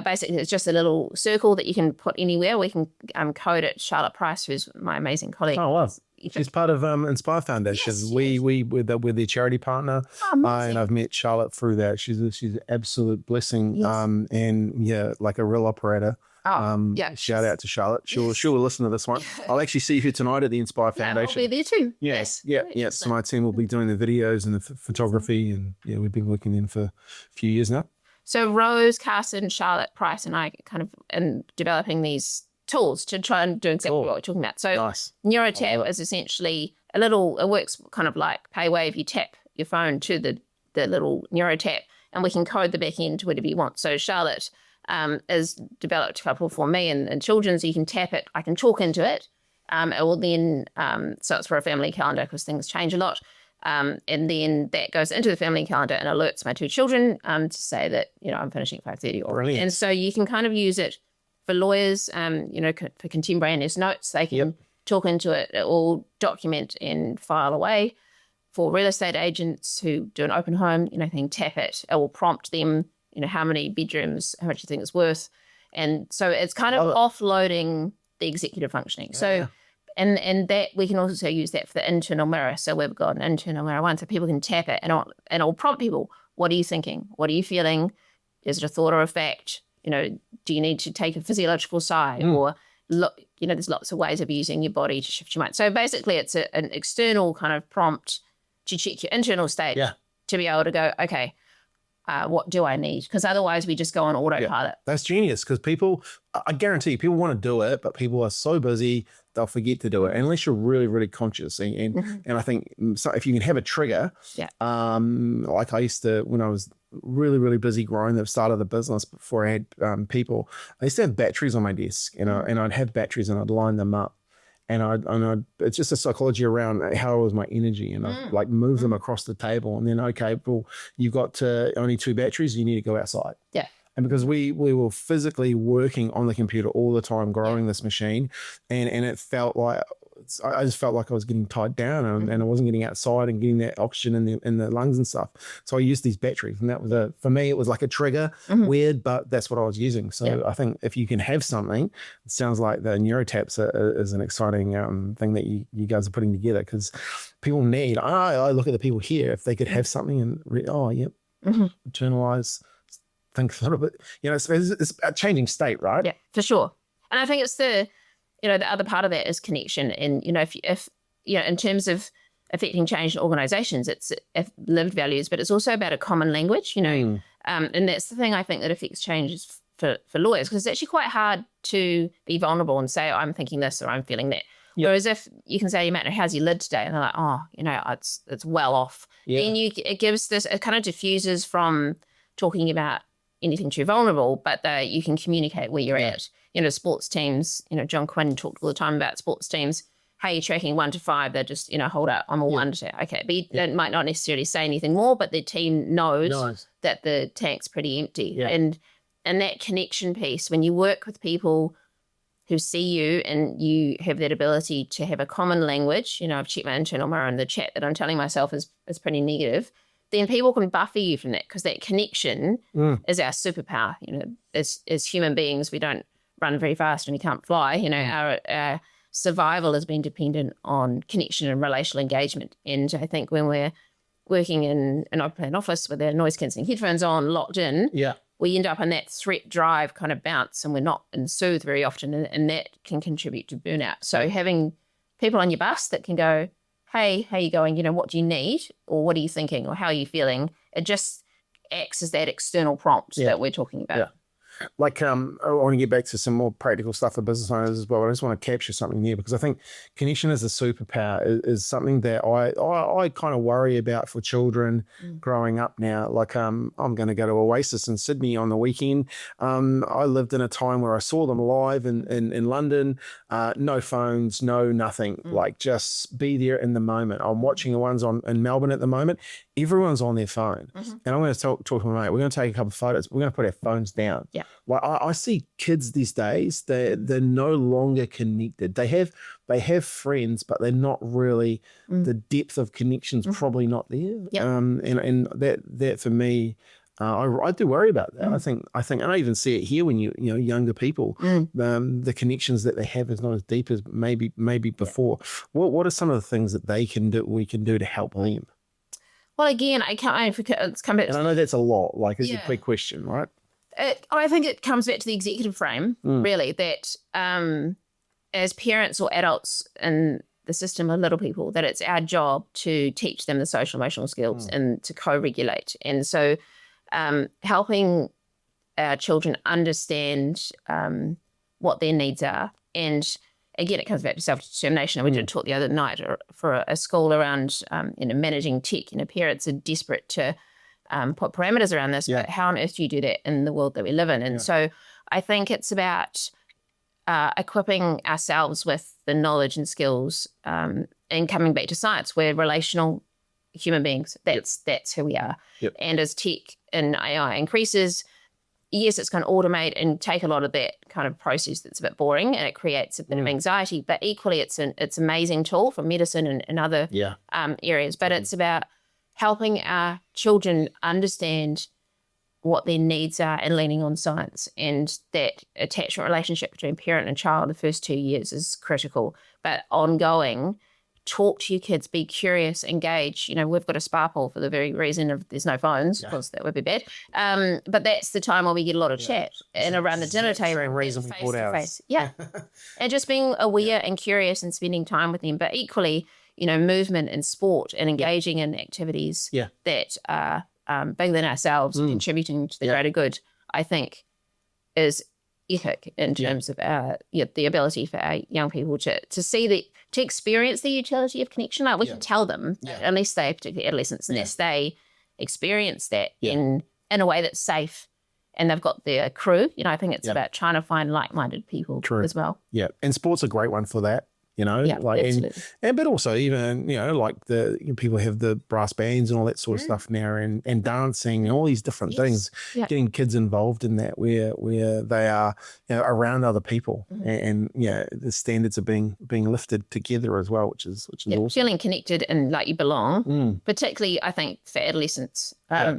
basically it's just a little circle that you can put anywhere. We can code it. Charlotte Price, who's my amazing colleague. Oh, wow. She's part of Inspire Foundation. Yes. We're their charity partner. And I've met Charlotte through that. She's an absolute blessing. Yes. And like a real operator. Shout out to Charlotte. She'll listen to this one. I'll actually see you tonight at the Inspire Foundation. I'll be there too. Yes. So my team will be doing the videos and the photography, and we've been working in for a few years now. So Rose, Carson, Charlotte, Price, and I kind of in developing these tools to try and do exactly what we're talking about. So NeuroTap is essentially it works kind of like PayWave. You tap your phone to the little NeuroTap, and we can code the back end to whatever you want. So Charlotte is developed a couple for me and children, so you can tap it. I can talk into it. It will then, so it's for a family calendar because things change a lot. And then that goes into the family calendar and alerts my 2 children to say that, I'm finishing at 5:30. Brilliant. And so you can kind of use it for lawyers, for contemporaneous notes. They can talk into it. It will document and file away. For real estate agents who do an open home, they can tap it. It will prompt them, how many bedrooms, how much you think it's worth. And so it's kind of offloading the executive functioning. So And that we can also use that for the internal mirror. So we've got an internal mirror one, so people can tap it and I'll prompt people, what are you thinking? What are you feeling? Is it a thought or a fact? Do you need to take a physiological sigh? Or look, there's lots of ways of using your body to shift your mind. So basically it's an external kind of prompt to check your internal state to be able to go, okay, what do I need? Because otherwise we just go on autopilot. That's genius, because people, I guarantee people want to do it, but people are so busy, they'll forget to do it unless you're really, really conscious. And I think so if you can have a trigger, like I used to, when I was really, really busy growing the start of the business before I had people, I used to have batteries on my desk, and I'd have batteries and I'd line them up. And it's just a psychology around how was my energy, and I like move them across the table, and then, okay, well, you've got only 2 batteries, you need to go outside. Yeah. And because we were physically working on the computer all the time, growing this machine, and it felt like, I just felt like I was getting tied down, and I wasn't getting outside and getting that oxygen in the lungs and stuff. So I used these batteries, and that was for me, it was like a trigger, weird, but that's what I was using. So I think if you can have something, it sounds like the neurotaps is an exciting thing that you guys are putting together, because people need, I look at the people here, if they could have something and internalize, think a little bit, it's a changing state, right? Yeah, for sure. And I think it's the other part of that is connection. And, if in terms of affecting change in organizations, it's lived values, but it's also about a common language, and that's the thing I think that affects change for lawyers, because it's actually quite hard to be vulnerable and say, I'm thinking this or I'm feeling that. Yep. Whereas if you can say, Matt, how's your lid today? And they're like, it's well off. Yeah. Then it gives this, it kind of diffuses from talking about anything too vulnerable, but you can communicate where you're at. Sports teams, John Quinn talked all the time about sports teams. Hey, you're tracking 1 to 5. They're just, hold up, I'm a 1 to. Okay. But they might not necessarily say anything more, but the team knows that the tank's pretty empty. Yeah. And that connection piece, when you work with people who see you and you have that ability to have a common language, I've checked my internal mirror and the chat that I'm telling myself is pretty negative, then people can buffer you from that, because that connection is our superpower. As human beings, we don't run very fast and we can't fly. Our survival has been dependent on connection and relational engagement. And I think when we're working in an open plan office with our noise cancelling headphones on, locked in, we end up in that threat drive kind of bounce, and we're not in soothe very often, and that can contribute to burnout. So having people on your bus that can go, hey, how you going? What do you need? Or what are you thinking? Or how are you feeling? It just acts as that external prompt that we're talking about. Yeah. Like, I want to get back to some more practical stuff for business owners as well. I just want to capture something here, because I think connection as a superpower is something that I kind of worry about for children growing up now. Like, I'm going to go to Oasis in Sydney on the weekend. I lived in a time where I saw them live in London, no phones, no nothing, like just be there in the moment. I'm watching the ones in Melbourne at the moment. Everyone's on their phone. And I'm going to talk to my mate. We're going to take a couple of photos. We're going to put our phones down. Yeah. Like I see kids these days, they're no longer connected. They have friends, but they're not really, the depth of connection's probably not there. Yep. And that for me, I do worry about that. I think, and I even see it here when younger people, the connections that they have is not as deep as maybe before. What are some of the things that we can do to help them? Well, again, let's come back. And I know that's a lot. Like, it's a big question, right? I think it comes back to the executive frame, really, that as parents or adults in the system of little people, that it's our job to teach them the social emotional skills and to co-regulate. And so helping our children understand what their needs are. And again, it comes back to self-determination. We did talk the other night for a school around managing tech. Parents are desperate to put parameters around this, but how on earth do you do that in the world that we live in? And so I think it's about equipping ourselves with the knowledge and skills and coming back to science. We're relational human beings. That's who we are. Yep. And as tech and AI increases, yes, it's going to automate and take a lot of that kind of process that's a bit boring, and it creates a bit of anxiety. But equally, it's an amazing tool for medicine and other areas. But it's about helping our children understand what their needs are and leaning on science. And that attachment relationship between parent and child the first 2 years is critical. but ongoing. Talk to your kids, be curious, engage. You know, we've got a spa pool for the very reason of there's no phones, because that would be bad. But that's the time where we get a lot of chat and around the dinner table. Same reason we bought ours. Yeah. And just being aware and curious and spending time with them. But equally, you know, movement and sport and engaging in activities that are bigger than ourselves, contributing to the greater good, I think is epic in terms of the ability for our young people to see to experience the utility of connection. Like we can tell them, unless they, particularly adolescents, unless they experience that in a way that's safe and they've got their crew. You know, I think it's about trying to find like-minded people as well. Yeah, and sport's a great one for that. You know, and but also even, you know, like people have the brass bands and all that sort of stuff now, and dancing and all these different things, getting kids involved in that where they are, you know, around other people and the standards are being lifted together as well, which is awesome. Feeling connected and like you belong, particularly I think for adolescents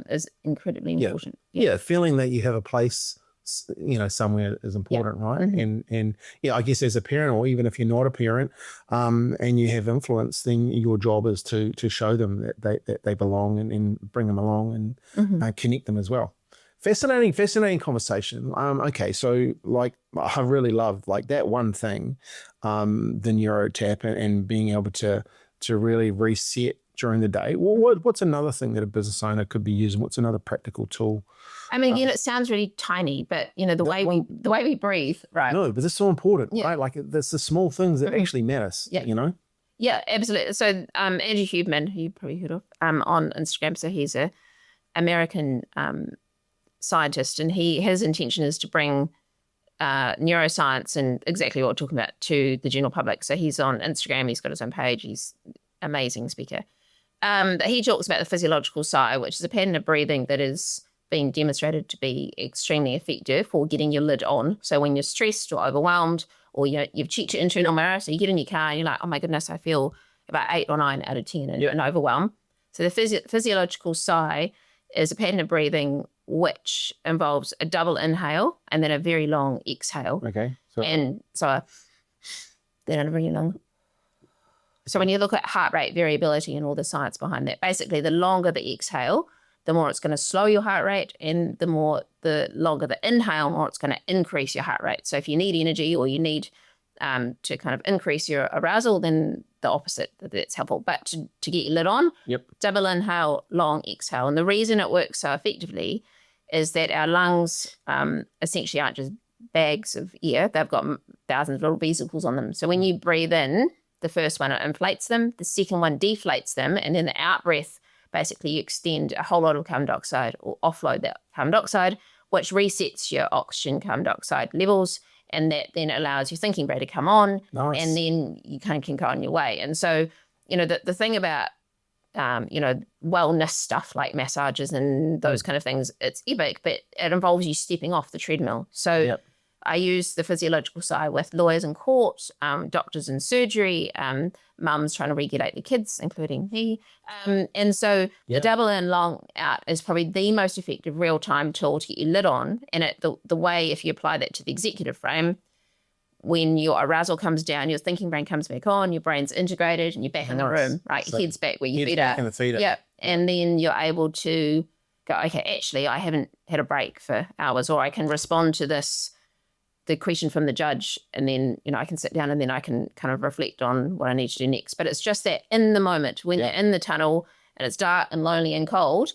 is incredibly important. Yeah, feeling that you have a place, you know, somewhere is important, right? And I guess as a parent, or even if you're not a parent, and you have influence, then your job is to show them that they belong and bring them along and connect them as well. Fascinating conversation. Okay, so like I really love like that one thing, the neurotap and being able to really reset during the day. Well, what's another thing that a business owner could be using? What's another practical tool? I mean, again, it sounds really tiny, but you know, the way we breathe, right? No, but it's so important, right? Like there's the small things that actually matters, you know? Yeah, absolutely. So Andrew Huberman, who you probably heard of, on Instagram, so he's a American scientist, and his intention is to bring neuroscience and exactly what we're talking about to the general public. So he's on Instagram, he's got his own page, he's an amazing speaker. He talks about the physiological side, which is a pattern of breathing that is being demonstrated to be extremely effective for getting your lid on. So when you're stressed or overwhelmed, or you've checked your internal mirror, so you get in your car and you're like, oh my goodness, I feel about 8 or 9 out of 10 and overwhelm. So the physiological sigh is a pattern of breathing which involves a double inhale and then a very long exhale. Okay. Then a very long. So when you look at heart rate variability and all the science behind that, basically the longer the exhale, the more it's going to slow your heart rate, and the longer the inhale, more it's going to increase your heart rate. So if you need energy or you need to kind of increase your arousal, then the opposite, that's helpful. But to get your lid on, double inhale, long exhale. And the reason it works so effectively is that our lungs essentially aren't just bags of air. They've got thousands of little vesicles on them. So when you breathe in, the first one, it inflates them. The second one deflates them. And then the out breath, basically you extend a whole lot of carbon dioxide or offload that carbon dioxide, which resets your oxygen carbon dioxide levels. And that then allows your thinking brain to come on. Nice. And then you kind of can go on your way. And so, you know, the thing about, you know, wellness stuff like massages and those kind of things, it's epic, but it involves you stepping off the treadmill. So I use the physiological side with lawyers in court, doctors in surgery, mums trying to regulate their kids, including me. And so the double in, long out is probably the most effective real-time tool to get your lid on. And the way, if you apply that to the executive frame, when your arousal comes down, your thinking brain comes back on, your brain's integrated, and you're back in the room, right? Your head's back where your feet are. Yeah. And then you're able to go, okay, actually, I haven't had a break for hours, or I can respond to the question from the judge, and then, you know, I can sit down and then I can kind of reflect on what I need to do next. But it's just that in the moment when you're in the tunnel and it's dark and lonely and cold,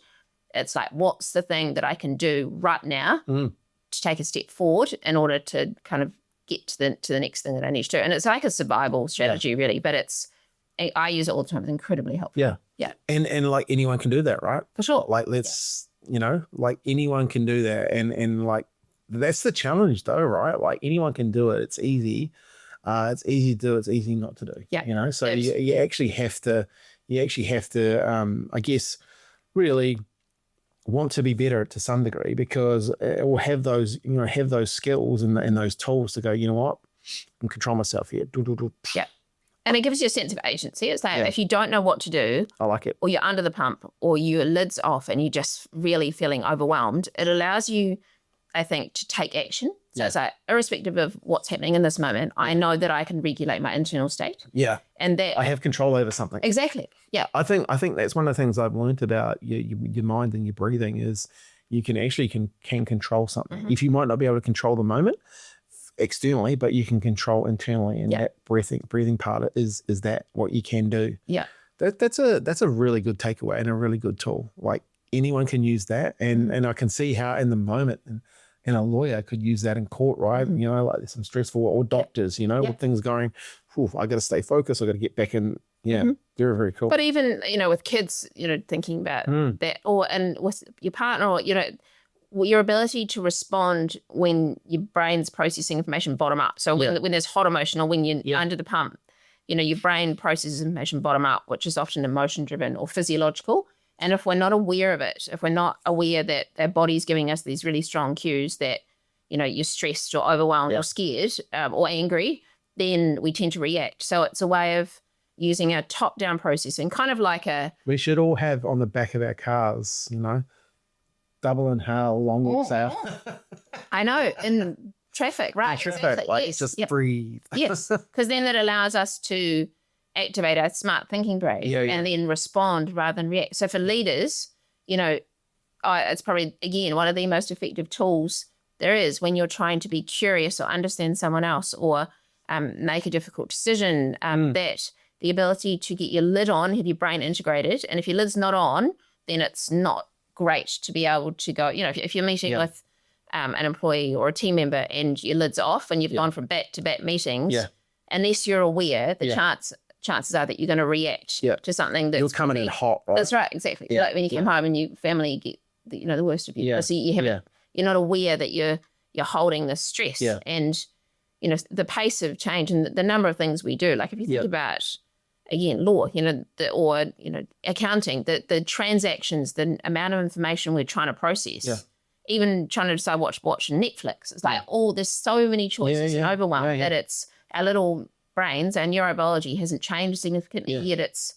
it's like, what's the thing that I can do right now to take a step forward in order to kind of get to the next thing that I need to do? And it's like a survival strategy, really, but I use it all the time. It's incredibly helpful. Yeah. And like anyone can do that, right? For sure. Like you know, like anyone can do that. And like, that's the challenge though, right? Like anyone can do it. It's easy. It's easy to do. It's easy not to do. Yeah. You know, so you actually have to, I guess, really want to be better to some degree, because it will have those skills and those tools to go, you know what, I can control myself here. Yeah. And it gives you a sense of agency. It's like if you don't know what to do, I like it, or you're under the pump, or your lid's off and you're just really feeling overwhelmed, it allows you, I think, to take action So it's like, irrespective of what's happening in this moment, I know that I can regulate my internal state. Yeah. And that I have control over something. Exactly. Yeah. I think that's one of the things I've learned about your mind and your breathing is you can actually can control something. If you might not be able to control the moment externally, but you can control internally, and that breathing part is that what you can do. Yeah. That's a really good takeaway and a really good tool. Like anyone can use that, and I can see how in the moment and a lawyer could use that in court, right? You know, like there's some stressful, or doctors, you know, with things going, I got to stay focused. I got to get back in. Yeah, very, very cool. But even, you know, with kids, you know, thinking about that, and with your partner, or, you know, your ability to respond when your brain's processing information bottom up. So when there's hot emotion, or when you're under the pump, you know, your brain processes information bottom up, which is often emotion driven or physiological. And if we're not aware of it, if we're not aware that our body's giving us these really strong cues that, you know, you're stressed or overwhelmed or scared or angry, then we tend to react. So it's a way of using a top-down processing, kind of like we should all have on the back of our cars, you know, double inhale, long exhale. I know, in traffic, right? Traffic, like just breathe. Yes, because then that allows us to activate our smart thinking brain and then respond rather than react. So for leaders, you know, it's probably, again, one of the most effective tools there is when you're trying to be curious or understand someone else, or make a difficult decision, that the ability to get your lid on, have your brain integrated. And if your lid's not on, then it's not great to be able to go, you know, if you're meeting with an employee or a team member and your lid's off and you've gone from back-to-back meetings, unless you're aware, the chances are that you're going to react to something that's... You're coming in hot, right? That's right, exactly. Like when you come home and your family get, the worst of you. So you're not aware that you're holding this stress. And, you know, the pace of change and the number of things we do. Like if you think about, again, law, you know, or accounting, the transactions, the amount of information we're trying to process, even trying to decide what to watch on Netflix. It's like, there's so many choices and overwhelm that it's our little brains, our neurobiology hasn't changed significantly yet. It's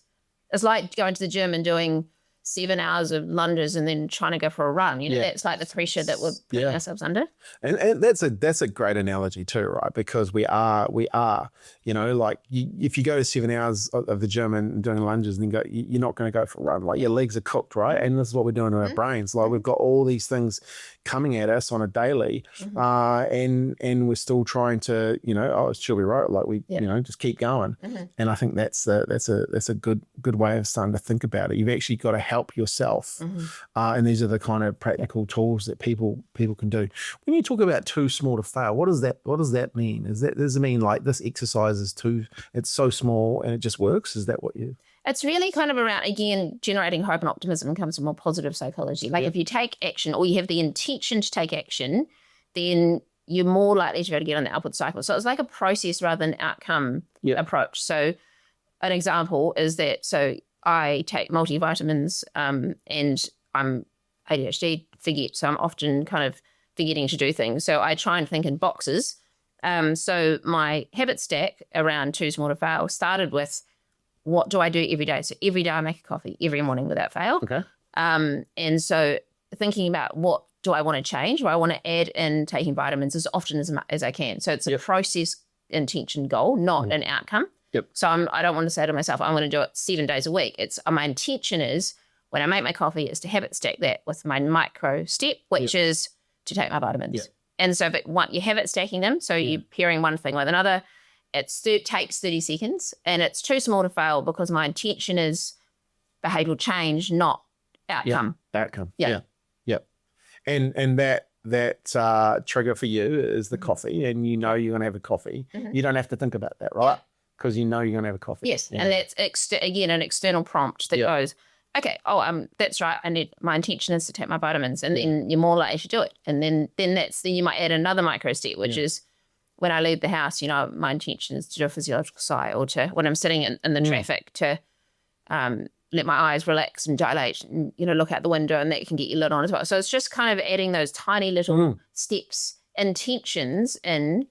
like going to the gym and doing 7 hours of lunges and then trying to go for a run. You know, that's like the pressure that we're putting ourselves under. And that's a great analogy too, right? Because we are, you know, like if you go to 7 hours of the gym and doing lunges and then you're not going to go for a run. Like your legs are cooked, right? And this is what we're doing to our brains. Like we've got all these things coming at us on a daily, and we're still trying to, you know, she'll be right. Like we, you know, just keep going. And I think that's a good way of starting to think about it. You've actually got to help yourself, and these are the kind of practical tools that people can do. When you talk about too small to fail, what does that mean? Does it mean like this exercise is it's so small and it just works? Is that what you... It's really kind of around, again, generating hope and optimism comes from more positive psychology. Like if you take action, or you have the intention to take action, then you're more likely to be able to get on the upward cycle. So it's like a process rather than outcome approach. So an example is that, so I take multivitamins, and I'm ADHD, so I'm often kind of forgetting to do things. So I try and think in boxes. So my habit stack around too small to fail started with, what do I do every day? So every day I make a coffee every morning without fail. Okay. And so thinking about, what do I want to change? Or I want to add in taking vitamins as often as I can. So it's a process intention goal, not an outcome. So I don't want to say to myself, I'm going to do it 7 days a week. It's my intention is, when I make my coffee, is to habit stack that with my micro step, which is to take my vitamins. And so you're habit stacking them, so you're pairing one thing with another. It takes 30 seconds, and it's too small to fail because my intention is behavioural change, not outcome. Outcome. And that trigger for you is the coffee, and you know you're going to have a coffee. You don't have to think about that, right? Because you know you're going to have a coffee. Yes, and that's again an external prompt that goes, okay, that's right. My intention is to take my vitamins, and then you're more likely to do it. And then you might add another micro step, which is, when I leave the house, you know, my intention is to do a physiological sigh, or to, when I'm sitting in the traffic, to let my eyes relax and dilate and, you know, look out the window, and that can get your lid on as well. So it's just kind of adding those tiny little steps, intentions in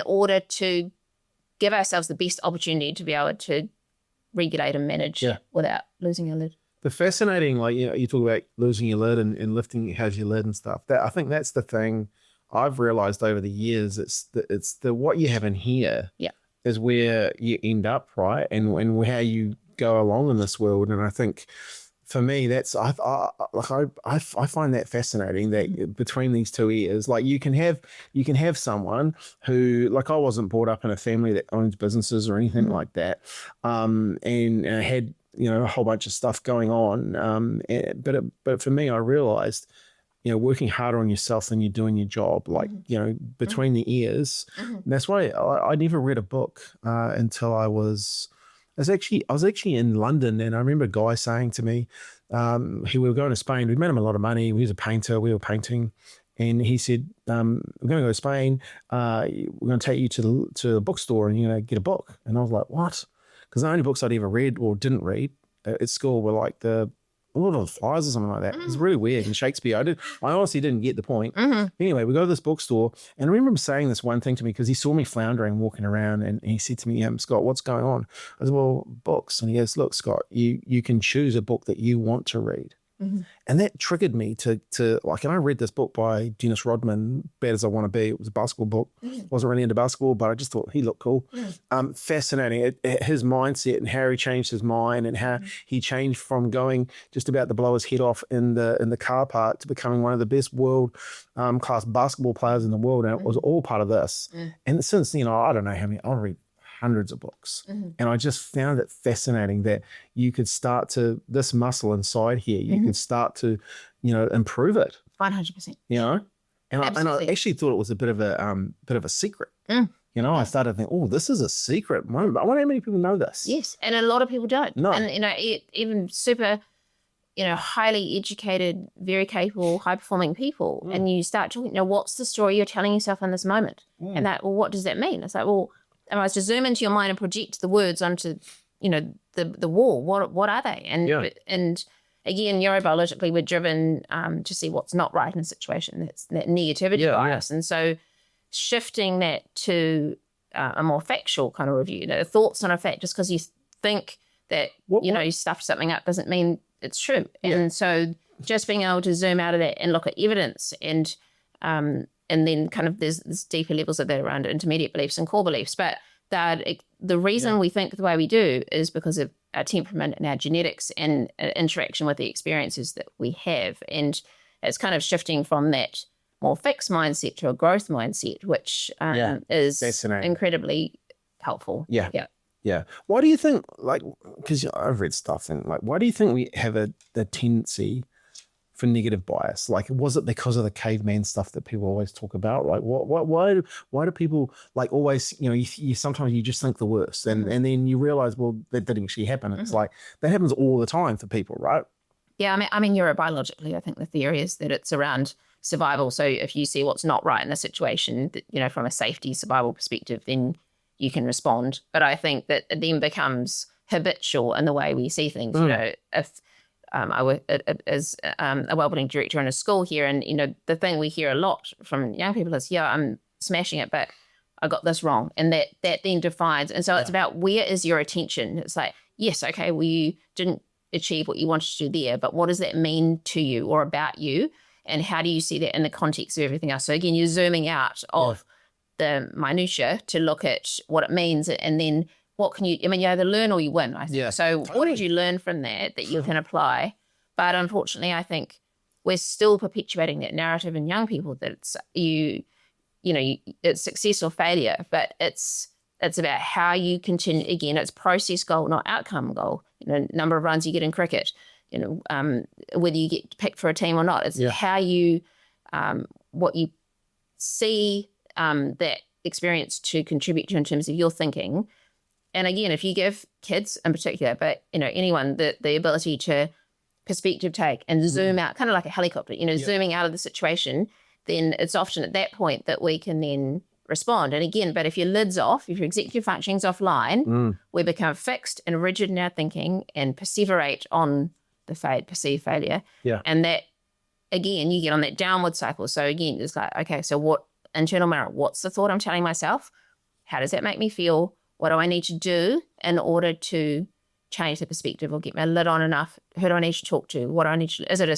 order to give ourselves the best opportunity to be able to regulate and manage without losing our lid. The fascinating, like, you know, you talk about losing your lid and lifting, how's your lid and stuff. That, I think that's the thing I've realized over the years, it's the what you have in here is where you end up, right? And how you go along in this world. And I think for me, that's I find that fascinating, that between these two ears, like you can have someone who, like, I wasn't brought up in a family that owns businesses or anything like that, and had, you know, a whole bunch of stuff going on, but for me, I realized, you know, working harder on yourself than you're doing your job, like, you know, between the ears. That's why I never read a book until I was actually in London, and I remember a guy saying to me, we were going to Spain. We'd made him a lot of money. He was a painter. We were painting, and he said, "We're going to go to Spain. We're going to take you to the bookstore, and you're going to get a book." And I was like, "What?" Because the only books I'd ever read or didn't read at school were like Lord of the Flies or something like that. It was really weird. And Shakespeare, I honestly didn't get the point. Anyway, we go to this bookstore, and I remember him saying this one thing to me, because he saw me floundering, walking around, and he said to me, "Scott, what's going on?" I said, "Well, books." And he goes, "Look, Scott, you can choose a book that you want to read." And that triggered me to like, and I read this book by Dennis Rodman, Bad as I Want to Be. It was a basketball book. Wasn't really into basketball, but I just thought he looked cool. Fascinating. His mindset and how he changed his mind, and how he changed from going just about to blow his head off in the car park to becoming one of the best world class basketball players in the world. And it was all part of this. And since, you know, I don't know how many, I'll read hundreds of books. And I just found it fascinating that you could start to, this muscle inside here, you could start to, you know, improve it. 100%. You know? And I actually thought it was a bit of a secret. You know, I started to think, oh, this is a secret. I wonder how many people know this. Yes. And a lot of people don't. No. And, you know, even super, you know, highly educated, very capable, high-performing people. And you start talking, you know, what's the story you're telling yourself in this moment? And that, well, what does that mean? It's like, well, am I to zoom into your mind and project the words onto, you know, the wall? What are they? And again, neurobiologically, we're driven to see what's not right in a situation. That's that negativity bias. And so shifting that to a more factual kind of review, you know, thoughts on a fact, just because you think that, you know, you stuffed something up doesn't mean it's true. And so just being able to zoom out of that and look at evidence, and then kind of there's deeper levels of that around intermediate beliefs and core beliefs. But the reason we think the way we do is because of our temperament and our genetics and interaction with the experiences that we have. And it's kind of shifting from that more fixed mindset to a growth mindset, which is incredibly helpful. Yeah. Why do you think, like, because I've read stuff, and like, why do you think we have the tendency for negative bias? Like, was it because of the caveman stuff that people always talk about? Like, why do people, like, always, you know, you sometimes you just think the worst, and then you realize, well, that didn't actually happen. It's like that happens all the time for people, right? Yeah, I mean, neurobiologically, I think the theory is that it's around survival. So if you see what's not right in the situation, that, you know, from a safety survival perspective, then you can respond. But I think that it then becomes habitual in the way we see things. You know, if I work as a wellbeing director in a school here, and, you know, the thing we hear a lot from young people is, yeah, I'm smashing it, but I got this wrong. And that then defines. And so it's about, where is your attention? It's like, yes, okay, well, you didn't achieve what you wanted to do there, but what does that mean to you or about you? And how do you see that in the context of everything else? So again, you're zooming out of the minutiae to look at what it means, and then what can you, I mean, you either learn or you win, I think. Yeah, so what did you learn from that you can apply? But unfortunately, I think we're still perpetuating that narrative in young people that it's it's success or failure, but it's about how you continue. Again, it's process goal, not outcome goal. You know, number of runs you get in cricket, you know, whether you get picked for a team or not. It's how you, what you see that experience to contribute to in terms of your thinking. And again, if you give kids in particular, but, you know, anyone, the ability to perspective take and zoom out, kind of like a helicopter, you know, zooming out of the situation, then it's often at that point that we can then respond. And again, but if your lid's off, if your executive functioning's offline, we become fixed and rigid in our thinking and perseverate on the perceived failure. Yeah. And that, again, you get on that downward cycle. So again, it's like, okay, so what, internal mirror, what's the thought I'm telling myself? How does that make me feel? What do I need to do in order to change the perspective or get my lid on enough? Who do I need to talk to? What do I need to, is it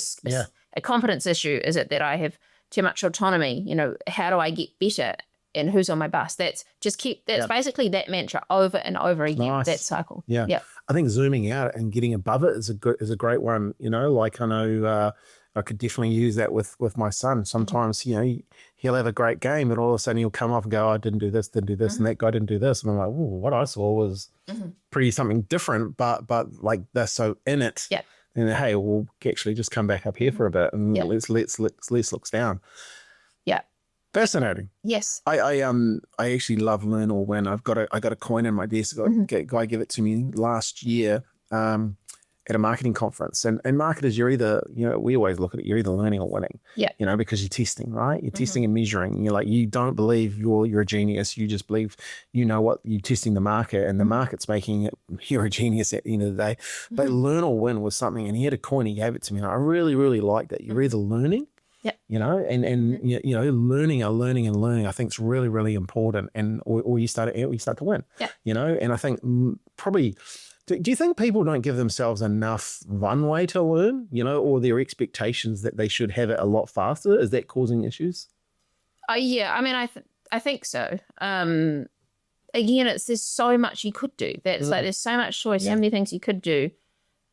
a confidence issue? Is it that I have too much autonomy. How do I get better? And who's on my bus? That's basically that mantra over and over again. Nice. That cycle. Yeah. Yeah. I think zooming out and getting above it is a great one. Like I know I could definitely use that with my son. Sometimes, he'll have a great game and all of a sudden he'll come off and go, I didn't do this, and that guy didn't do this. And I'm like, oh, what I saw was pretty something different, but like they're so in it. Yeah. And hey, we'll actually just come back up here for a bit and let's look down. Yeah. Fascinating. Yes. I actually love learn or win. I got a coin in my desk. A guy gave it to me last year at a marketing conference. And marketers, you're either, we always look at it, you're either learning or winning. Yeah. Because you're testing, right? You're testing and measuring. You're like, you don't believe you're a genius. You just believe what you're testing the market, and the market's making it, you're a genius at the end of the day. But learn or win was something, and he had a coin, he gave it to me. And I really, really liked it. You're either learning. Yeah. Learning and learning, I think is really, really important. And or you start to win. Yeah. And I think probably, do you think people don't give themselves enough runway to learn, or their expectations that they should have it a lot faster? Is that causing issues? Yeah. I mean, I think so. Again, there's so much you could do. That's like, there's so much choice, so many things you could do.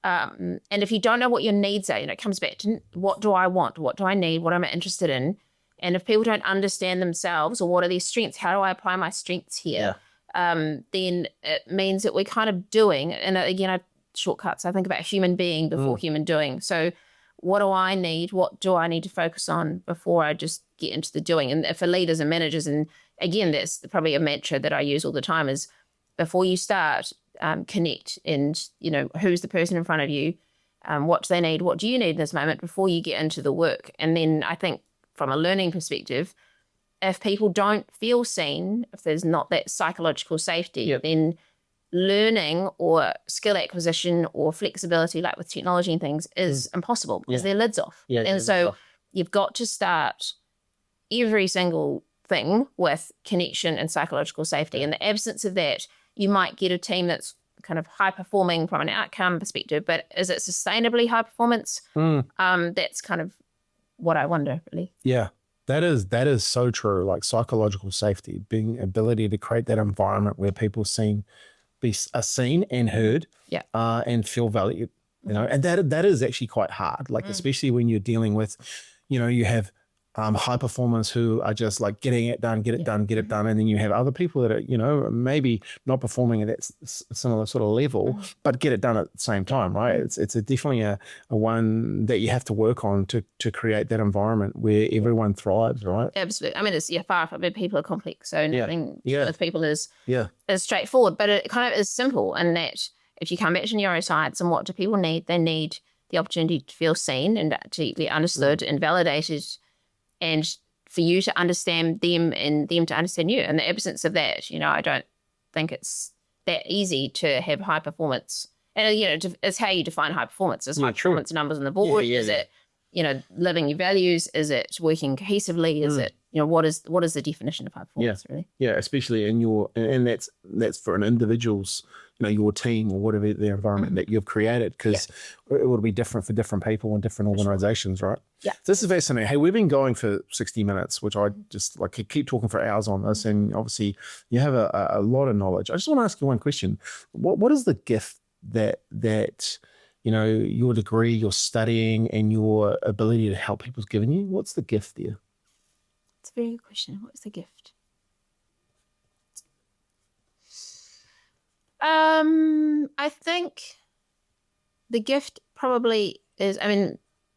And if you don't know what your needs are, it comes back to what do I want? What do I need? What am I interested in? And if people don't understand themselves or what are their strengths, how do I apply my strengths here? Then it means that we're kind of doing, and again, shortcuts. I think about human being before human doing. So what do I need? What do I need to focus on before I just get into the doing? And for leaders and managers, and again, that's probably a mantra that I use all the time is before you start, connect and, who's the person in front of you? What do they need? What do you need in this moment before you get into the work? And then I think from a learning perspective, if people don't feel seen, if there's not that psychological safety, then learning or skill acquisition or flexibility, like with technology and things, is impossible because their lid's off. And so you've got to start every single thing with connection and psychological safety. In the absence of that, you might get a team that's kind of high performing from an outcome perspective, but is it sustainably high performance? That's kind of what I wonder, really. Yeah, that is so true. Like psychological safety, being ability to create that environment where people are seen and heard, and feel valued. And that is actually quite hard. Like especially when you're dealing with, you have high performers who are just like getting it done, get it done. And then you have other people that are, maybe not performing at that similar sort of level, but get it done at the same time, right? It's definitely a one that you have to work on to create that environment where everyone thrives, right? Absolutely. I mean, it's far from it. People are complex, so nothing with people is straightforward, but it kind of is simple in that if you come back to neuroscience and what do people need? They need the opportunity to feel seen and to be understood and validated, and for you to understand them and them to understand you. In the absence of that, I don't think it's that easy to have high performance. And, it's how you define high performance. Is high performance numbers on the board? Is it, living your values? Is it working cohesively? Is it, what is the definition of high performance, really? Yeah, especially and that's for an individual's, your team or whatever the environment that you've created, because it will be different for different people and different organizations, right? Yeah. So this is fascinating. Hey, we've been going for 60 minutes, which I just keep talking for hours on this. And obviously you have a lot of knowledge. I just want to ask you one question. What is the gift that your degree, your studying and your ability to help people's given you? What's the gift there? It's a very good question. What's the gift? I think the gift probably is,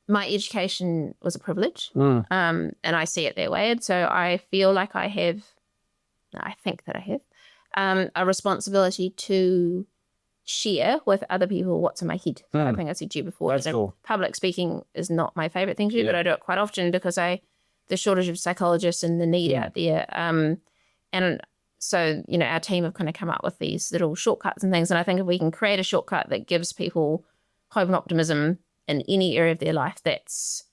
my education was a privilege, and I see it that way. And so I feel like I think that I have a responsibility to share with other people what's in my head. I think I said to you before, That's cool. Public speaking is not my favorite thing to do, but I do it quite often because the shortage of psychologists and the need out there. And so, our team have kind of come up with these little shortcuts and things. And I think if we can create a shortcut that gives people hope and optimism in any area of their life, that's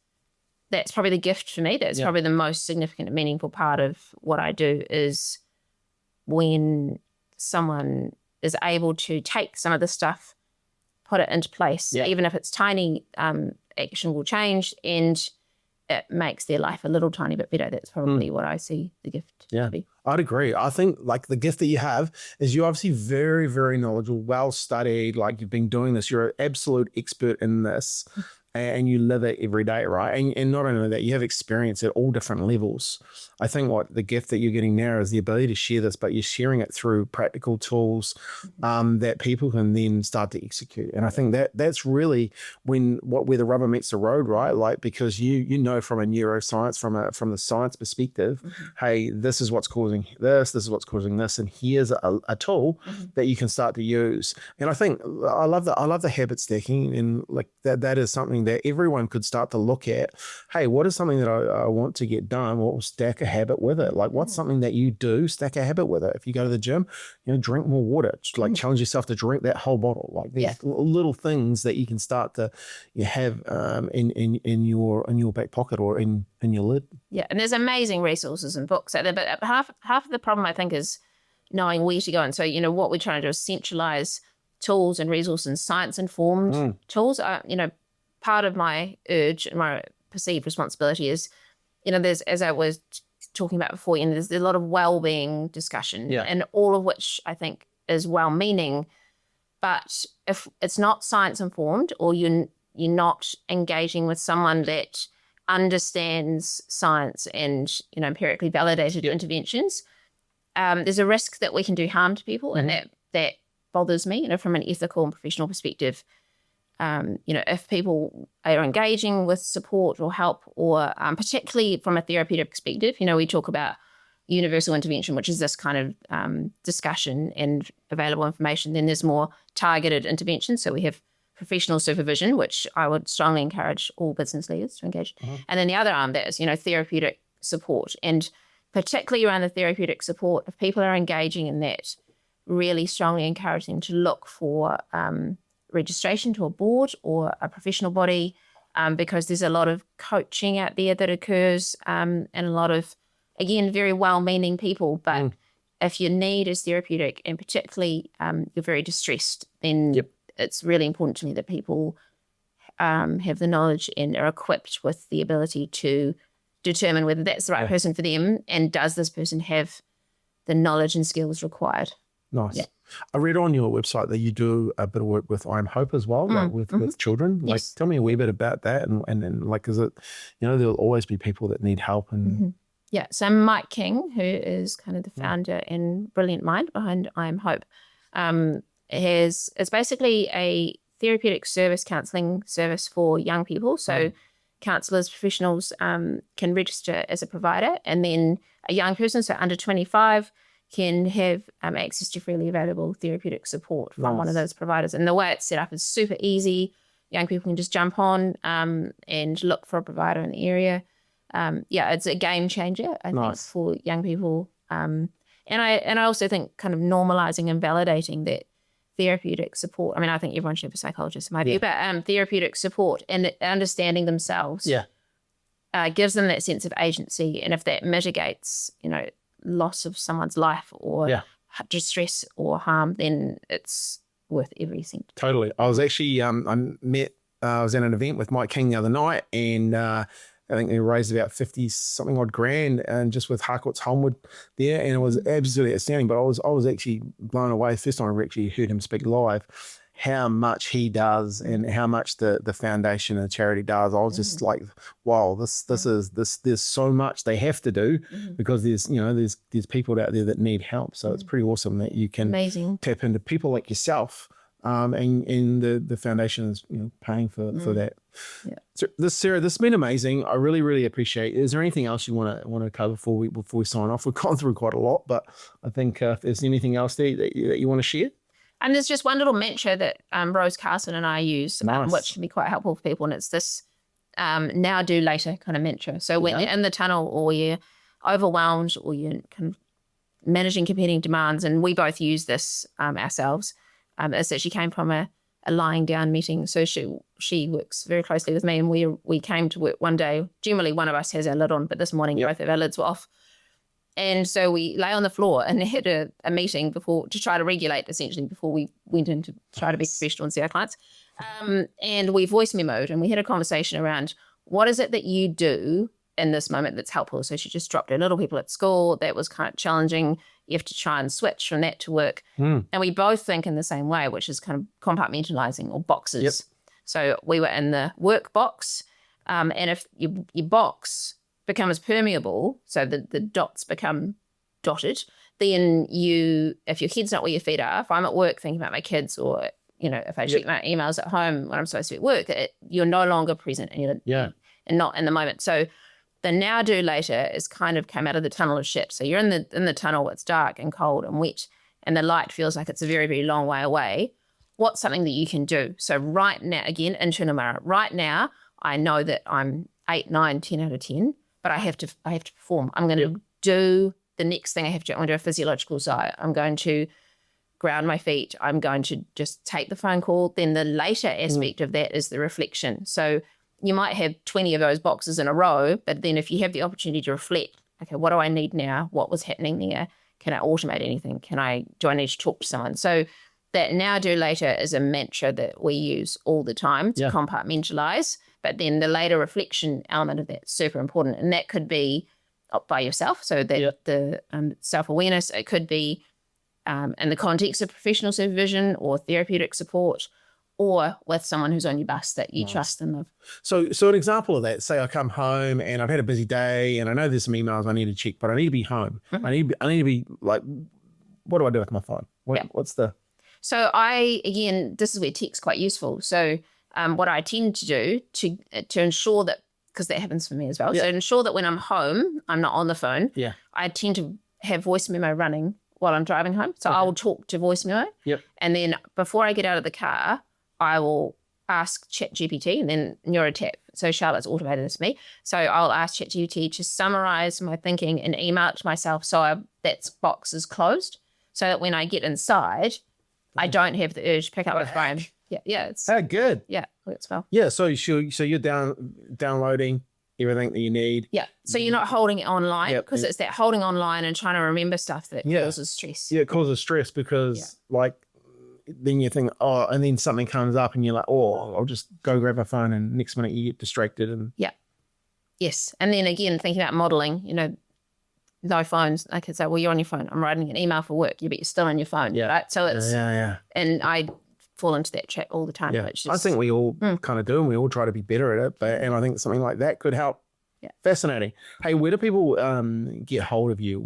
probably the gift for me. That's probably the most significant and meaningful part of what I do, is when someone is able to take some of the stuff, put it into place, even if it's tiny, action will change, and it makes their life a little tiny bit better. That's probably what I see the gift to be. I'd agree. I think like the gift that you have is you're obviously very, very knowledgeable, well studied, like you've been doing this. You're an absolute expert in this and you live it every day, right? And not only that, you have experience at all different levels. I think what the gift that you're getting now is the ability to share this, but you're sharing it through practical tools that people can then start to execute. And I think that that's really where the rubber meets the road, right? Like, because you know from a neuroscience, from the science perspective, hey, this is what's causing this is what's causing this, and here's a tool that you can start to use. And I think I love the habit stacking, and like that is something that everyone could start to look at. Hey, what is something that I want to get done? What will stack a habit with it? Like, what's something that you do, stack a habit with it? If you go to the gym, drink more water. Just like challenge yourself to drink that whole bottle. Like these little things that you can start to have in your back pocket or in your lid. Yeah, and there's amazing resources and books out there, but half of the problem I think is knowing where to go. And so, what we're trying to do is centralize tools and resources and science-informed tools. Part of my urge and my perceived responsibility is, there's, as I was talking about before, there's a lot of well-being discussion, and all of which I think is well-meaning. But if it's not science-informed, or you're not engaging with someone that understands science and empirically validated interventions, there's a risk that we can do harm to people, and that bothers me. From an ethical and professional perspective. If people are engaging with support or help, or particularly from a therapeutic perspective, we talk about universal intervention, which is this kind of discussion and available information. Then there's more targeted intervention. So we have professional supervision, which I would strongly encourage all business leaders to engage. And then the other arm that is, therapeutic support. And particularly around the therapeutic support, if people are engaging in that, really strongly encourage them to look for registration to a board or a professional body, because there's a lot of coaching out there that occurs, and a lot of, again, very well-meaning people. But if your need is therapeutic, and particularly you're very distressed, then it's really important to me that people have the knowledge and are equipped with the ability to determine whether that's the right person for them, and does this person have the knowledge and skills required. Nice. I read on your website that you do a bit of work with I'm Hope as well, like with children. Like, tell me a wee bit about that, and then like, is it, there'll always be people that need help and. Yeah. So Mike King, who is kind of the founder and brilliant mind behind I'm Hope, it's basically a therapeutic service counselling service for young people. So counsellors, professionals can register as a provider, and then a young person, so under 25, can have access to freely available therapeutic support from one of those providers. And the way it's set up is super easy. Young people can just jump on and look for a provider in the area. It's a game changer, I think, for young people. And I also think kind of normalizing and validating that therapeutic support. I mean, I think everyone should have a psychologist in my view, but therapeutic support and understanding themselves gives them that sense of agency. And if that mitigates, loss of someone's life or distress or harm, then it's worth every cent. Totally. I was actually, I was at an event with Mike King the other night, and I think they raised about 50 something odd grand, and just with Harcourt's Homewood there, and it was absolutely outstanding. But I was actually blown away. First time I actually heard him speak live, how much he does and how much the foundation and the charity does. I was just like, wow, this there's so much they have to do, because there's people out there that need help. So it's pretty awesome that you can tap into people like yourself, and the foundation is paying for that. So Sarah, this has been amazing. I really, really appreciate it. Is there anything else you want to cover before we sign off? We've gone through quite a lot, but I think if there's anything else there that you want to share. And there's just one little mantra that Rose Carson and I use, which can be quite helpful for people. And it's this now, do, later kind of mantra. So when you're in the tunnel, or you're overwhelmed, or you're kind of managing competing demands, and we both use this ourselves, is that she came from a lying down meeting. So she works very closely with me, and we came to work one day. Generally, one of us has our lid on, but this morning both of our lids were off. And so we lay on the floor and had a meeting to try to regulate, essentially, before we went in to try to be professional and see our clients. And we voice memoed, and we had a conversation around what is it that you do in this moment that's helpful? So she just dropped her little people at school. That was kind of challenging. You have to try and switch from that to work. And we both think in the same way, which is kind of compartmentalizing or boxes. Yep. So we were in the work box. And if your box becomes permeable, so the dots become dotted, then if your head's not where your feet are, if I'm at work thinking about my kids, or, if I check my emails at home when I'm supposed to be at work, you're no longer present and not in the moment. So the now do later is kind of came out of the tunnel of shit. So you're in the tunnel, it's dark and cold and wet, and the light feels like it's a very, very long way away. What's something that you can do? So right now, again, internal mirror, right now, I know that I'm 8, 9, 10 out of 10, but I have to perform. I'm going to do the next thing I have to do. I'm going to do a physiological sigh. I'm going to ground my feet. I'm going to just take the phone call. Then the later aspect of that is the reflection. So you might have 20 of those boxes in a row, but then if you have the opportunity to reflect, okay, what do I need now? What was happening there? Can I automate anything? Do I need to talk to someone? So that now do later is a mantra that we use all the time to compartmentalize. But then the later reflection element of that is super important. And that could be by yourself. So that the self-awareness, it could be in the context of professional supervision or therapeutic support, or with someone who's on your bus that you trust and love. So an example of that, say I come home and I've had a busy day and I know there's some emails I need to check, but I need to be home. I need to be like, what do I do with my phone? What's the... So this is where tech's quite useful. So what I tend to do to ensure that, because that happens for me as well, so ensure that when I'm home, I'm not on the phone. I tend to have voice memo running while I'm driving home. So I will talk to voice memo. And then before I get out of the car, I will ask ChatGPT, and then NeuroTap. So Charlotte's automated this for me. So I'll ask ChatGPT to summarize my thinking and email it to myself so that box is closed, so that when I get inside, I don't have the urge to pick up the phone. It's good. Works well. So you're downloading everything that you need. So you're not holding it online, because it's that holding online and trying to remember stuff that causes stress. It causes stress because then you think, and then something comes up and you're like, I'll just go grab my phone, and next minute you get distracted. And yes. And then again, thinking about modeling, no phones. I could say, well, you're on your phone. I'm writing an email for work. But you're still on your phone. Right. So it's, and I fall into that trap all the time. I think we all kind of do, and we all try to be better at it. And I think something like that could help. Fascinating. Hey, where do people get hold of you?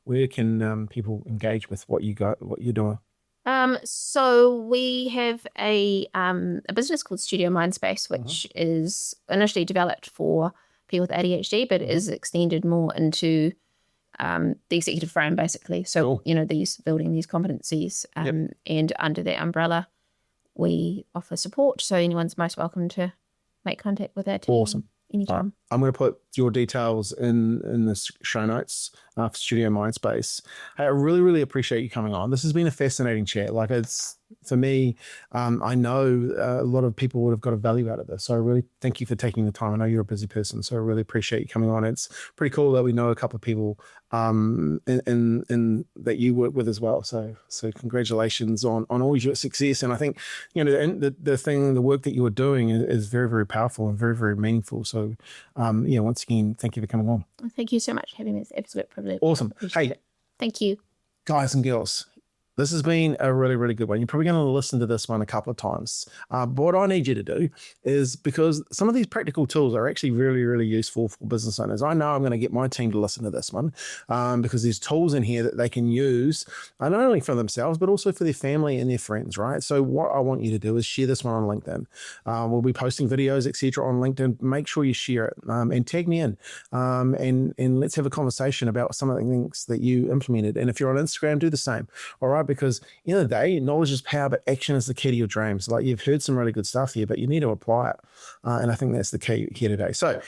Where can people engage with what you're doing? So we have a business called Studio Mindspace, which is initially developed for people with ADHD, but is extended more into the executive frame, basically. So, building these competencies, and under that umbrella, we offer support. So anyone's most welcome to make contact with our team. Awesome. Anytime. I'm going to put your details in the show notes for Studio Mindspace. Hey, I really, really appreciate you coming on. This has been a fascinating chat. It's, for me, I know a lot of people would have got a value out of this. So I really thank you for taking the time. I know you're a busy person, so I really appreciate you coming on. It's pretty cool that we know a couple of people in that you work with as well. So congratulations on all your success. And I think, the work that you are doing is very, very powerful and very, very meaningful. So once again, thank you for coming on. Thank you so much for having me. It's an absolute privilege. Awesome. Hey, thank you. Guys and girls, this has been a really, really good one. You're probably going to listen to this one a couple of times. But what I need you to do is, because some of these practical tools are actually really, really useful for business owners. I know I'm going to get my team to listen to this one because there's tools in here that they can use, not only for themselves, but also for their family and their friends, right? So what I want you to do is share this one on LinkedIn. We'll be posting videos, etc. on LinkedIn. Make sure you share it and tag me in and let's have a conversation about some of the things that you implemented. And if you're on Instagram, do the same. All right. Because at the end of the day, knowledge is power, but action is the key to your dreams. Like, you've heard some really good stuff here, but you need to apply it. And I think that's the key here today. So,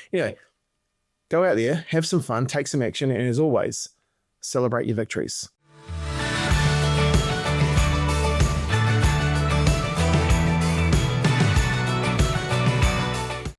go out there, have some fun, take some action, and as always, celebrate your victories.